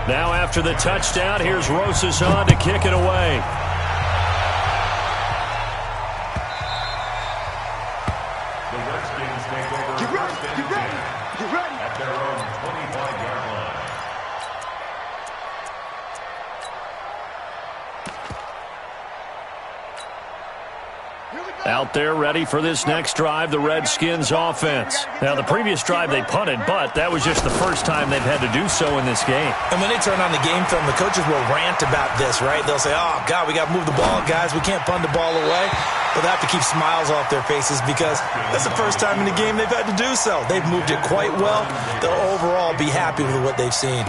Now, after the touchdown, here's Rosas on to kick it away. Out there ready for this next drive, the Redskins offense. Now, the previous drive they punted, but that was just the first time they've had to do so in this game. And when they turn on the game film, the coaches will rant about this, right? They'll say, oh, God, we got to move the ball, guys. We can't punt the ball away. But they have to keep smiles off their faces because that's the first time in the game they've had to do so. They've moved it quite well. They'll overall be happy with what they've seen.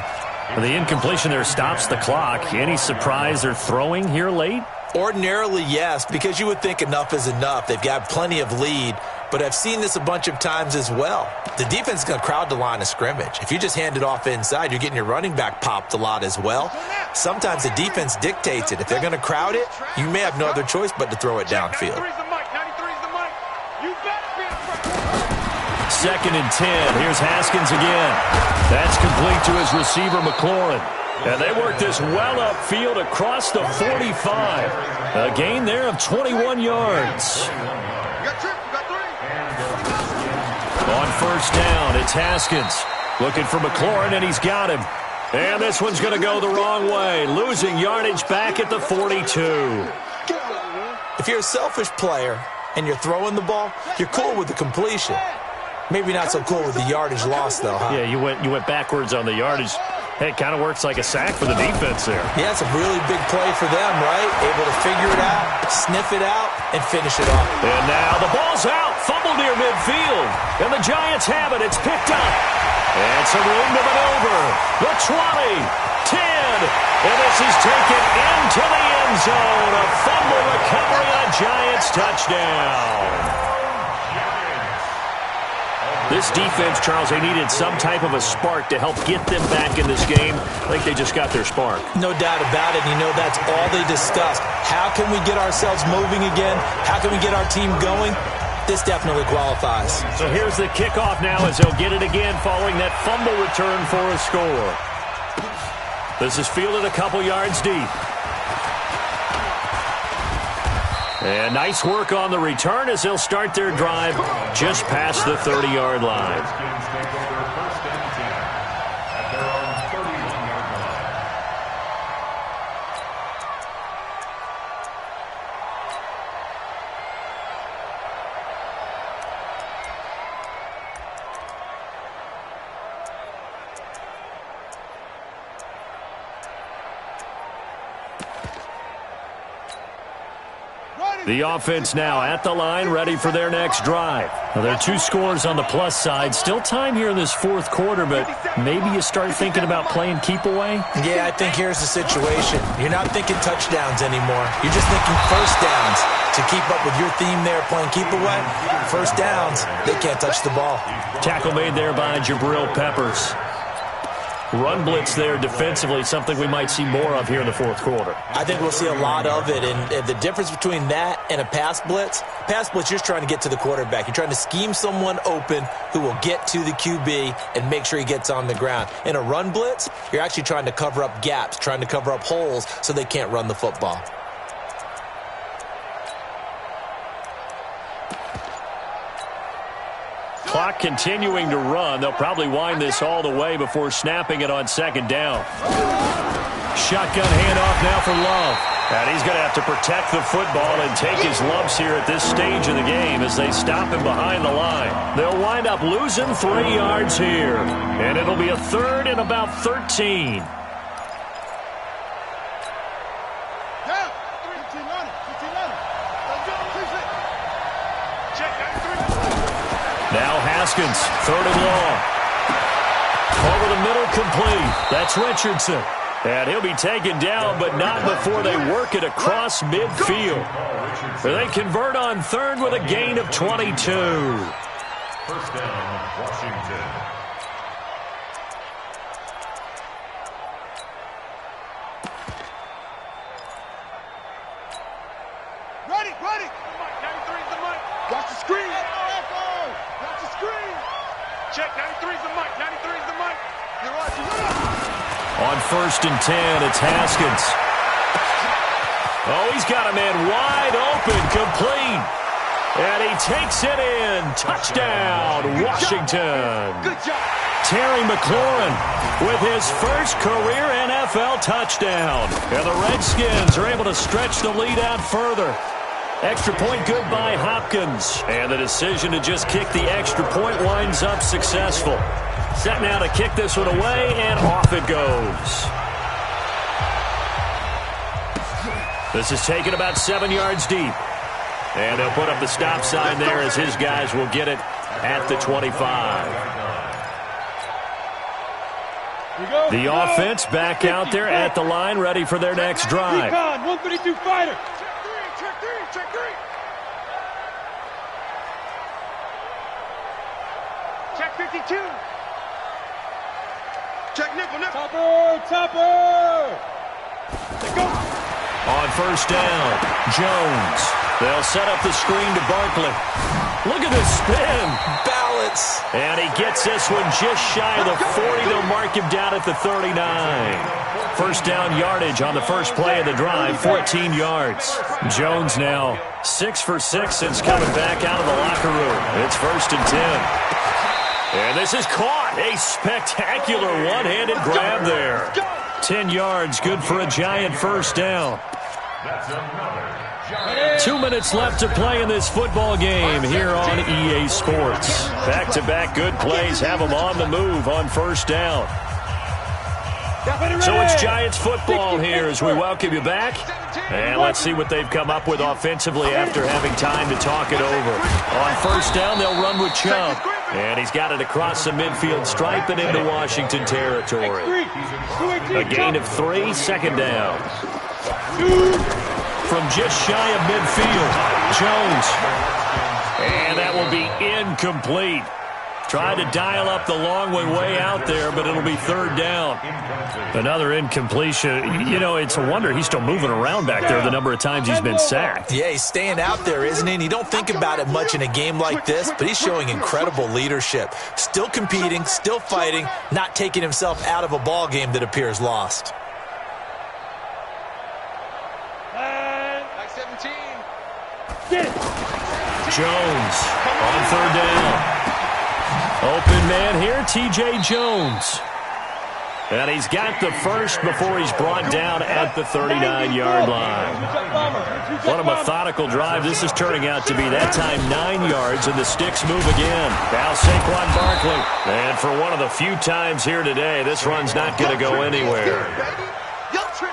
The incompletion there stops the clock. Any surprise they're throwing here late? Ordinarily, yes, because you would think enough is enough. They've got plenty of lead, but I've seen this a bunch of times as well. The defense is going to crowd the line of scrimmage. If you just hand it off inside, you're getting your running back popped a lot as well. Sometimes the defense dictates it. If they're going to crowd it, you may have no other choice but to throw it downfield. 2nd and 10. Here's Haskins again. That's complete to his receiver, McLaurin. And they work this well upfield across the 45. A gain there of 21 yards. On first down, it's Haskins. Looking for McLaurin, and he's got him. And this one's going to go the wrong way. Losing yardage back at the 42. If you're a selfish player and you're throwing the ball, you're cool with the completion. Maybe not so cool with the yardage loss, though, huh? Yeah, you went backwards on the yardage. Hey, it kind of works like a sack for the defense there. Yeah, it's a really big play for them, right? Able to figure it out, sniff it out, and finish it off. And now the ball's out, fumbled near midfield. And the Giants have it. It's picked up. And some room to maneuver. The 20, 10, and this is taken into the end zone. A fumble recovery, a Giants touchdown. This defense, Charles, they needed some type of a spark to help get them back in this game. I think they just got their spark. No doubt about it. You know, that's all they discussed. How can we get ourselves moving again? How can we get our team going? This definitely qualifies. So here's the kickoff now as they'll get it again following that fumble return for a score. This is fielded a couple yards deep. And nice work on the return as they'll start their drive just past the 30-yard line. The offense now at the line, ready for their next drive. Well, there are 2 scores on the plus side. Still time here in this fourth quarter, but maybe you start thinking about playing keep away? Yeah, I think here's the situation. You're not thinking touchdowns anymore. You're just thinking first downs. To keep up with your theme there, playing keep away, first downs, they can't touch the ball. Tackle made there by Jabril Peppers. Run blitz there defensively, something we might see more of here in the fourth quarter. I think we'll see a lot of it, and the difference between that and a pass blitz, you're just trying to get to the quarterback. You're trying to scheme someone open who will get to the QB and make sure he gets on the ground. In a run blitz, you're actually trying to cover up gaps, trying to cover up holes so they can't run the football. Clock continuing to run. They'll probably wind this all the way before snapping it on second down. Shotgun handoff now for Love. And he's going to have to protect the football and take his lumps here at this stage of the game as they stop him behind the line. They'll wind up losing 3 yards here. And it'll be a third and about 13. Now Haskins, third and long. Over the middle, complete. That's Richardson. And he'll be taken down, but not before they work it across midfield. They convert on third with a gain of 22. First down, Washington. Ready. Watch the screen. Watch the screen. Check, 93's the mic. 93's the mic. You're watching. On first and 10, it's Haskins. Oh, he's got a man wide open, complete. And he takes it in. Touchdown, Washington. Good job. Terry McLaurin with his first career NFL touchdown. And the Redskins are able to stretch the lead out further. Extra point good by Hopkins. And the decision to just kick the extra point winds up successful. Set now to kick this one away, and off it goes. This is taken about 7 yards deep. And they'll put up the stop sign there as his guys will get it at the 25. The offense back out there at the line, ready for their next drive. 132 fighter. Check three. Check 52. Check nickel. Topper. Let's go. On first down, Jones. They'll set up the screen to Barkley. Look at this spin. Balance. And he gets this one just shy of the 40. They'll mark him down at the 39. First down yardage on the first play of the drive, 14 yards. Jones now 6 for 6 since coming back out of the locker room. It's first and 10. And this is caught. A spectacular one-handed grab there. 10 yards, good for a giant first down. That's another. 2 minutes left to play in this football game here on EA Sports. Back-to-back good plays have them on the move on first down. So it's Giants football here as we welcome you back. And let's see what they've come up with offensively after having time to talk it over. On first down, they'll run with Chubb. And he's got it across the midfield stripe and into Washington territory. A gain of 3, second down. From just shy of midfield, Jones. And that will be incomplete. Tried to dial up the long one way out there, but it'll be third down. Another incompletion. You know, it's a wonder he's still moving around back there the number of times he's been sacked. Yeah, he's staying out there, isn't he? And you don't think about it much in a game like this, but he's showing incredible leadership. Still competing, still fighting, not taking himself out of a ball game that appears lost. Like 17. Jones on third down. Open man here, T.J. Jones. And he's got the first before he's brought down at the 39-yard line. What a methodical drive this is turning out to be. That time 9 yards, and the sticks move again. Now Saquon Barkley. And for one of the few times here today, this run's not going to go anywhere.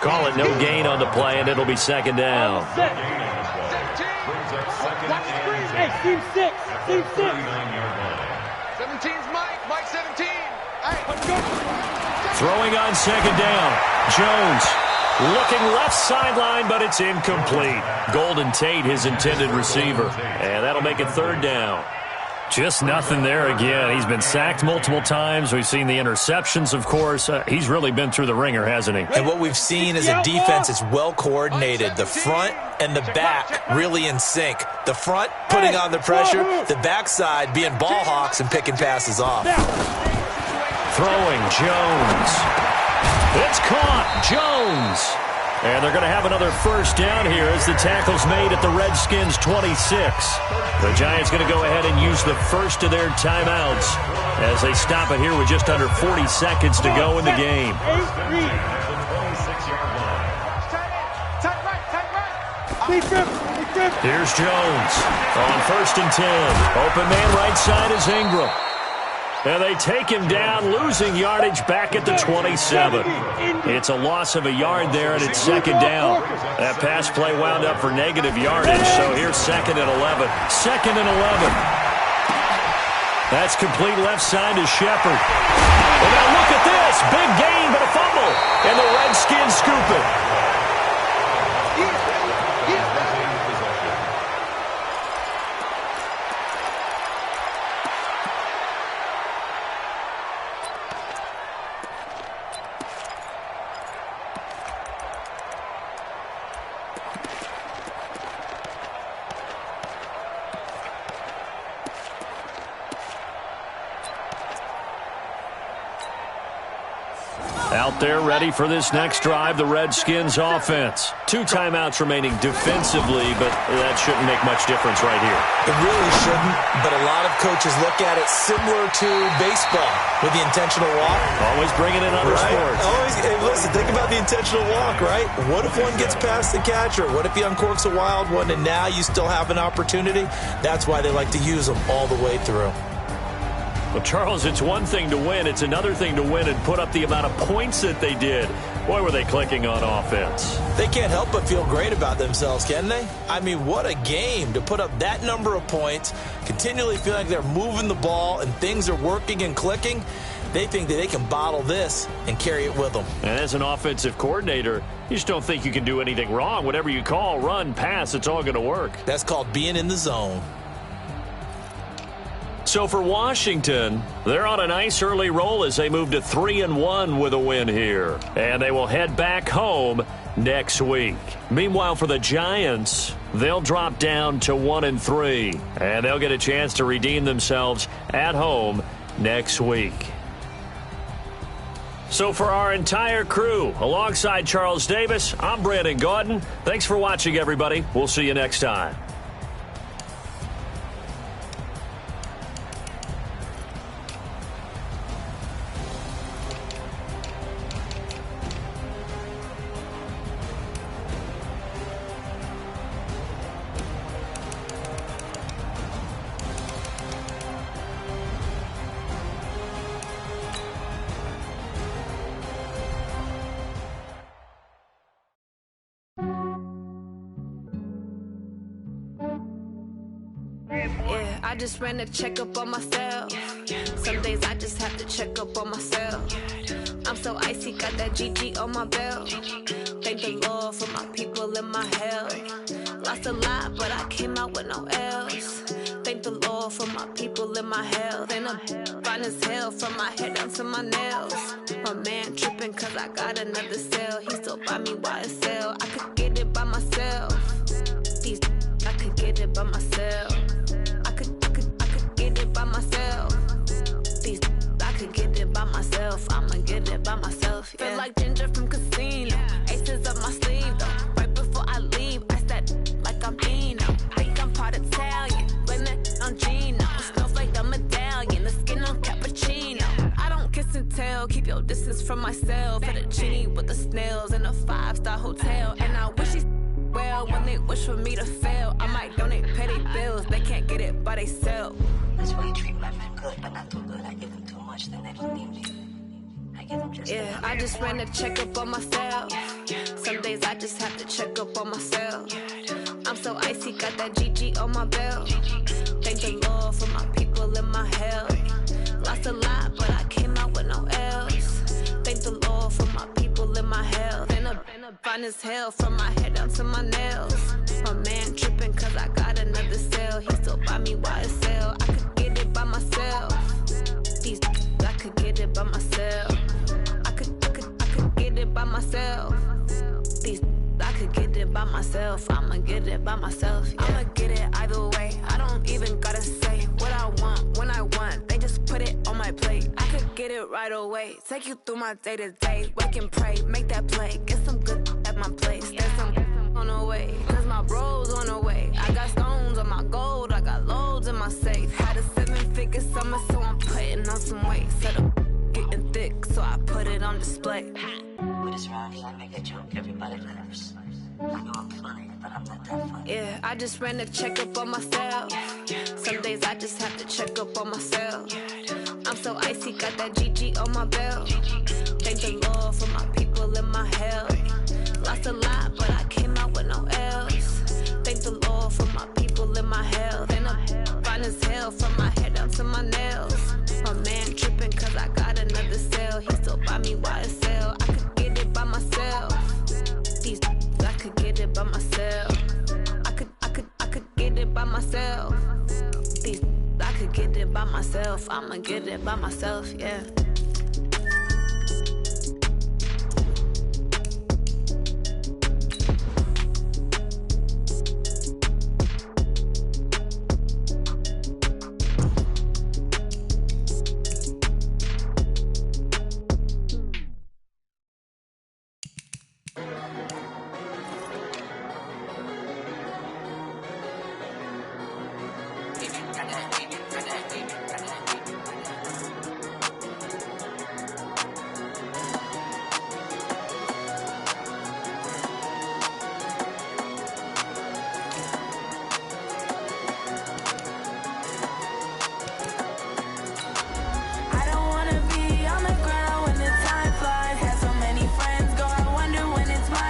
Call it no gain on the play, and it'll be second down. Hey, team 6. Team 6. 17's Mike. Mike 17. Throwing on second down. Jones looking left sideline, but it's incomplete. Golden Tate, his intended receiver. And that'll make it third down. Just nothing there again. He's been sacked multiple times. We've seen the interceptions, of course. He's really been through the ringer, hasn't he? And what we've seen is a defense that's well coordinated. The front and the back really in sync. The front putting on the pressure, the backside being ball hawks and picking passes off. Throwing Jones. It's caught. Jones. And they're going to have another first down here as the tackle's made at the Redskins' 26. The Giants going to go ahead and use the first of their timeouts as they stop it here with just under 40 seconds to go in the game. Here's Jones on first and 10. Open man right side is Ingram. And they take him down, losing yardage back at the 27. It's a loss of a yard there, and it's second down. That pass play wound up for negative yardage, so here's second and 11. Second and 11. That's complete left side to Shepard. And now look at this. Big gain, but a fumble. And the Redskins scoop it. Out there ready for this next drive, the Redskins offense. 2 timeouts remaining defensively, but that shouldn't make much difference right here. It really shouldn't, but a lot of coaches look at it similar to baseball with the intentional walk. Always bringing in other sports. Always, hey, listen, think about the intentional walk, right? What if one gets past the catcher? What if he uncorks a wild one and now you still have an opportunity? That's why they like to use them all the way through. Well, Charles, it's one thing to win. It's another thing to win and put up the amount of points that they did. Boy, were they clicking on offense. They can't help but feel great about themselves, can they? I mean, what a game to put up that number of points, continually feel like they're moving the ball and things are working and clicking. They think that they can bottle this and carry it with them. And as an offensive coordinator, you just don't think you can do anything wrong. Whatever you call, run, pass, it's all going to work. That's called being in the zone. So for Washington, they're on a nice early roll as they move to 3-1 with a win here. And they will head back home next week. Meanwhile, for the Giants, they'll drop down to 1-3. And they'll get a chance to redeem themselves at home next week. So for our entire crew, alongside Charles Davis, I'm Brandon Gaudin. Thanks for watching, everybody. We'll see you next time. I just ran a checkup on myself. Some days I just have to check up on myself. I'm so icy, got that GG on my belt. Thank the Lord for my people and my health. Lost a lot, but I came out with no else. Thank the Lord. Lord for my people in my health. And I'm fine as hell from my head down to my nails. My man tripping cause I got another cell. He still buy me YSL. I could get it by myself. These I could get it by myself. I could get it by myself. These I could get it by myself. I'ma get it by myself. Yeah. Feel like Ginger from Casino. Aces up my sleeve though. Right before I leave, I said like I'm Dino. Think I'm part Italian. Blame it on Gino. Snowflake the medallion. The skin on cappuccino. I don't kiss and tell. Keep your distance from myself. At a genie with the snails in a 5-star hotel. And I wish he's well when they wish for me to fail. I might donate petty bills. They can't get it by themselves. That's why you treat my men good, but not too good. I give them too much, then they don't need me. I give them just yeah, I just ran a checkup on myself. Some days I just have to check up on myself. I'm so icy, got that GG on my belt. Thank the Lord for my people in my health. Lost a lot, but I came out with no L's. Thank the Lord for my people in my health. And I'm fine as hell from my head down to my nails. My man tripping cause I got another cell. He still buy me YSL. I could get it by myself. These I could get it by myself. I could get it by myself. These I could get it by myself. I'ma get it by myself. Yeah. I'ma get it either way. I don't even gotta say what I want when I want. They just put it on my plate. I could get it right away. Take you through my day to day. Wake and pray, make that play. Get some good at my place. There's some on the way, cause my bros on the way. I got stones on my gold. I got loads in my safe. Had a 7-figure summer, so I'm putting on some weight. Set up getting thick, so I put it on display. With this round here, I make a joke, everybody laughs. I know I'm funny, but I'm not that funny. Yeah, I just ran a checkup on myself. Some days I just have to check up on myself. I'm so icy, got that GG on my belt. Thank the Lord for my people in my health. Lost a lot, but I came out with no L's. Thank the Lord for my people in my health. And I'm fine as hell from my head down to my nails. My man tripping cause I got another cell. He still buy me YSL. I could get it by myself. These I could get it by myself. I could get it by myself. These I could get it by myself. I'ma get it by myself, yeah. It's my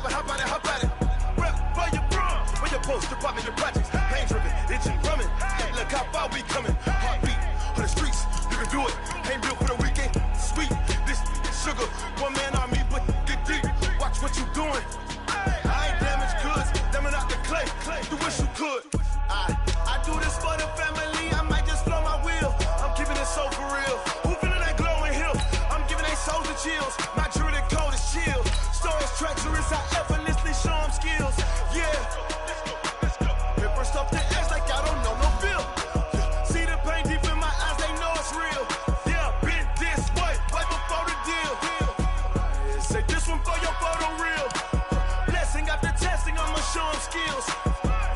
but how about it, how about it? Rep for your bro, when your post, you're popping your projects. Pain driven, itching, drumming. Hey, look how far we coming. Heartbeat on the streets, you can do it. Ain't built for the weekend. Sweet, this sugar, one man army, but get deep. Watch what you doing. I ain't damaged goods, damn it out the clay. You wish you could. I do this for the family. I might just blow my wheel. I'm keeping it so for real. Who feeling that glowing hill? I'm giving they souls the chills. My jewelry code is chill. Stories treacherous, I effortlessly show them skills. Yeah. Paper stuff the edge like I don't know no feel. See the pain deep in my eyes, they know it's real. Yeah, been this way, right before the deal. Say this one for your photo reel. Blessing after testing, I'ma show them skills.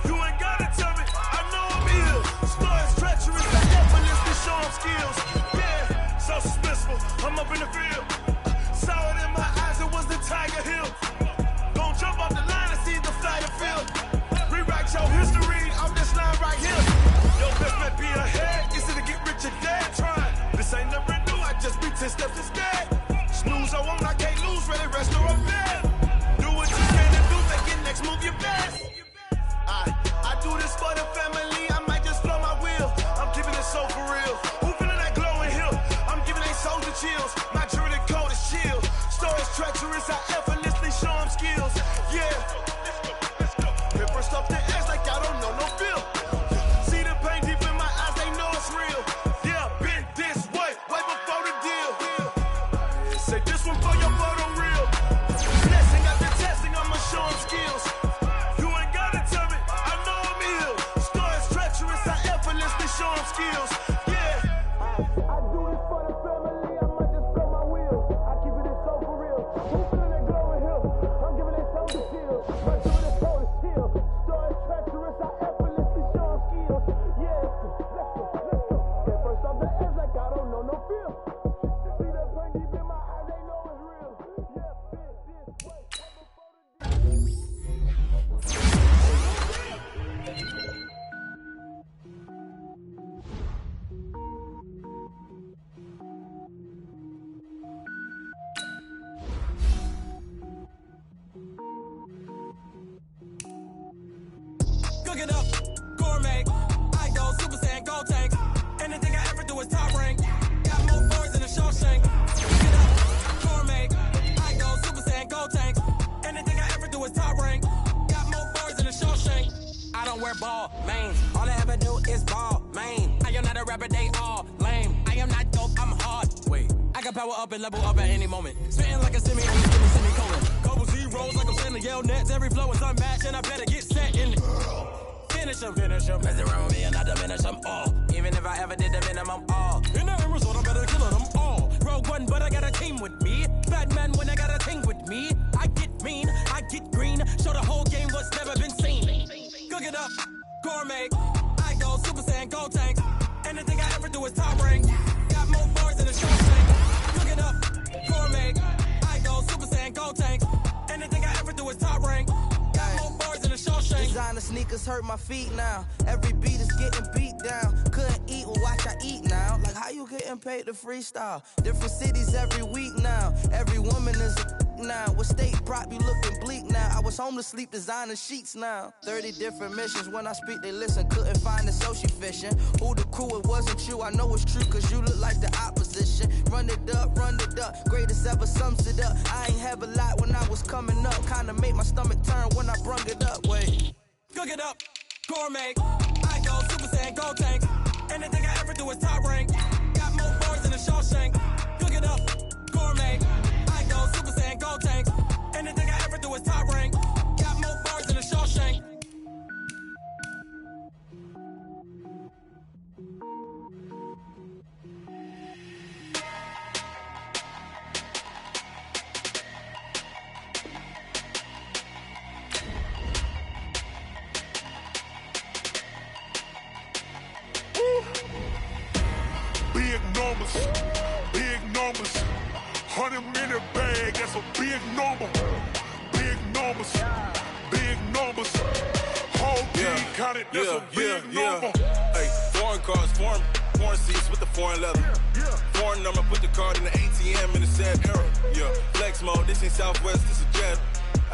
You ain't gotta tell me, I know I'm ill. Stories treacherous, I effortlessly show them skills. Yeah, so suspenseful, I'm up in the field. Saw it in my eyes, it was the Tiger Hill. Don't jump off the line and see the flyer field. Rewrite your history off this line right here. Your best might be ahead, easy to get rich or dead trying. This ain't never new, I just be 10 steps instead. Snooze, I won't, I can't lose, ready, rest or I'm dead. Do what you can and do, make it next move your best. I do this for the family, I might just blow my wheel. I'm keeping it so for real. Who feeling that glowing hill? I'm giving they souls the chills. My jewelry code is chill. Stories treacherous, I effortlessly show them skills. Yeah. Paper stuff the edge like I don't know no feel. See the pain deep in my eyes, they know it's real. Yeah, been this way, way before the deal. Say this one for your photo reel. Blessing after testing, I'ma show them skills. You ain't gotta tell me, I know I'm ill. Stories treacherous, I effortlessly show them skills. Yeah. I do this for the family, I might just blow my wheel. I keep it so for real. Who feeling that glowing hill? I'm giving it so to chill. My jewelry code is chill. Stories treacherous, I effortlessly show them skills. Yeah. Let's go. Get first off the edge like I don't know no feel. See the pain deep in my eyes, they know it's real. Yeah, been this way, way before the deal. Cook it up, gourmet. I go Super Saiyan, gold tank. Anything I ever do is top rank. Got more boys than a Shawshank. Cook it up, gourmet. I go Super Saiyan, gold tank. Anything I ever do is top rank. Got more boys than a Shawshank. I don't wear ball, main. All I ever do is ball, main. I am not a rapper, they all lame. I am not dope, I'm hard. Wait, I can power up and level up at any moment. Spitting like a semicolon. Couple zeros like I'm sending yell nets. Every flow is unmatched and I better get set in it. Finish them. Mess around with me and I diminish them all. Even if I ever did the minimum, all. In the end result, I better kill them all. Rogue One, but I got a team with me. Batman when I got a team with me. I get mean, I get green. Show the whole game what's never been seen. Cook it up, gourmet. I go Super Saiyan, gold tank. Anything I ever do is top rank. Got more bars than a Shawshank. Cook it up, gourmet. I go Super Saiyan, gold tank. Anything I ever do is top rank. Got more bars than a Shawshank. Designer sneakers hurt my feet now. Every beat is getting beat down. Couldn't eat, well watch I eat now. Like how you getting paid to freestyle? Different cities every week now. Every woman is a now. With state prop, you looking bleak now. I was home to sleep designing sheets now. 30 different missions. When I speak, they listen. Couldn't find it, so she fishing. Who the crew, it wasn't you. I know it's true, cause you look like the opposition. Run it up. Greatest ever sums it up. I ain't have a lot when I was coming up. Kinda made my stomach turn when I brung it up. Wait. Cook it up, gourmet. I go Super Saiyan, gold tank. Anything I ever do is top rank. Got more bars than a Shawshank. Cook it up, gourmet. I go Super Saiyan, gold tank. Anything I ever do is top rank. Got more bars than a Shawshank. Big numbers, 100-minute bag, that's a big number. Big numbers, whole team counted, that's a big number. Hey, foreign cars, foreign seats with the foreign leather. Foreign number, put the card in the ATM in the sad era. Yeah, flex mode, this ain't Southwest, this is Jet.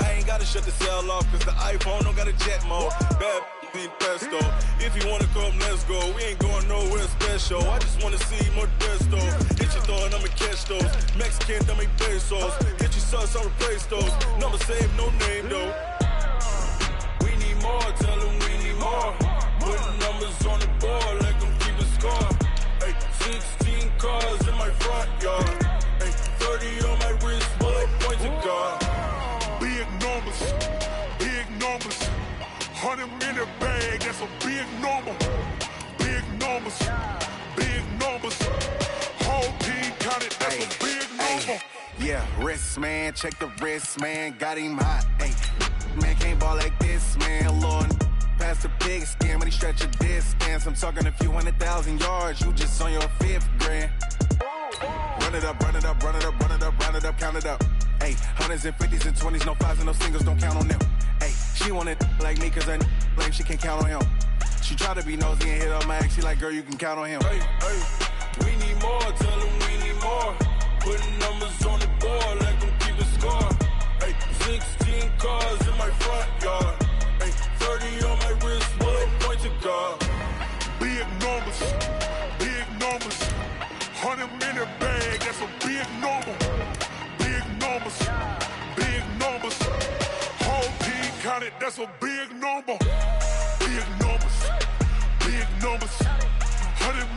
I ain't gotta shut the cell off, cause the iPhone don't got a jet mode. Bad ain't pesto. If you wanna come, let's go. We ain't going nowhere special. I just wanna see more desto. Get your thought, I'ma catch those. Mexican, dummy pesos. Get your sauce, I'll replace those. Number save, no name though. We need more, tell them we need more. Putting numbers on the board like I'm keeping score. Ay, 16 cars in my front yard. Ay, 30 on my wrist, bullet point to God. Big numbers, big numbers. 100 in the bag, that's a big number. Big numbers, big numbers. Whole team counted, that's a big number. Yeah, wrist, man, check the wrist, man. Got him hot, ayy. Man, can't ball like this, man. Lord, past the pig skin, but he stretch a distance. I'm talking a few 100,000 yards. You just on your 5th grand. Run it up, run it up, run it up, run it up, run it up, count it up. Ayy, 100s and 50s and 20s, no 5s and no singles, don't count on them. Ayy, she want it like me, cause her blame, she can't count on him. She try to be nosy and hit on my ex, she like, girl, you can count on him. Hey, hey, we need more, tell them we need more. Putting numbers on the board like I'm keeping score. Hey, 16 cars in my front yard. Hey, 30 on my wrist, bullet point to God. Big numbers, big numbers. 100 in the bag, that's a big number. Big numbers, big numbers. Whole team counted, that's a big number. Big numbers, big numbers. 100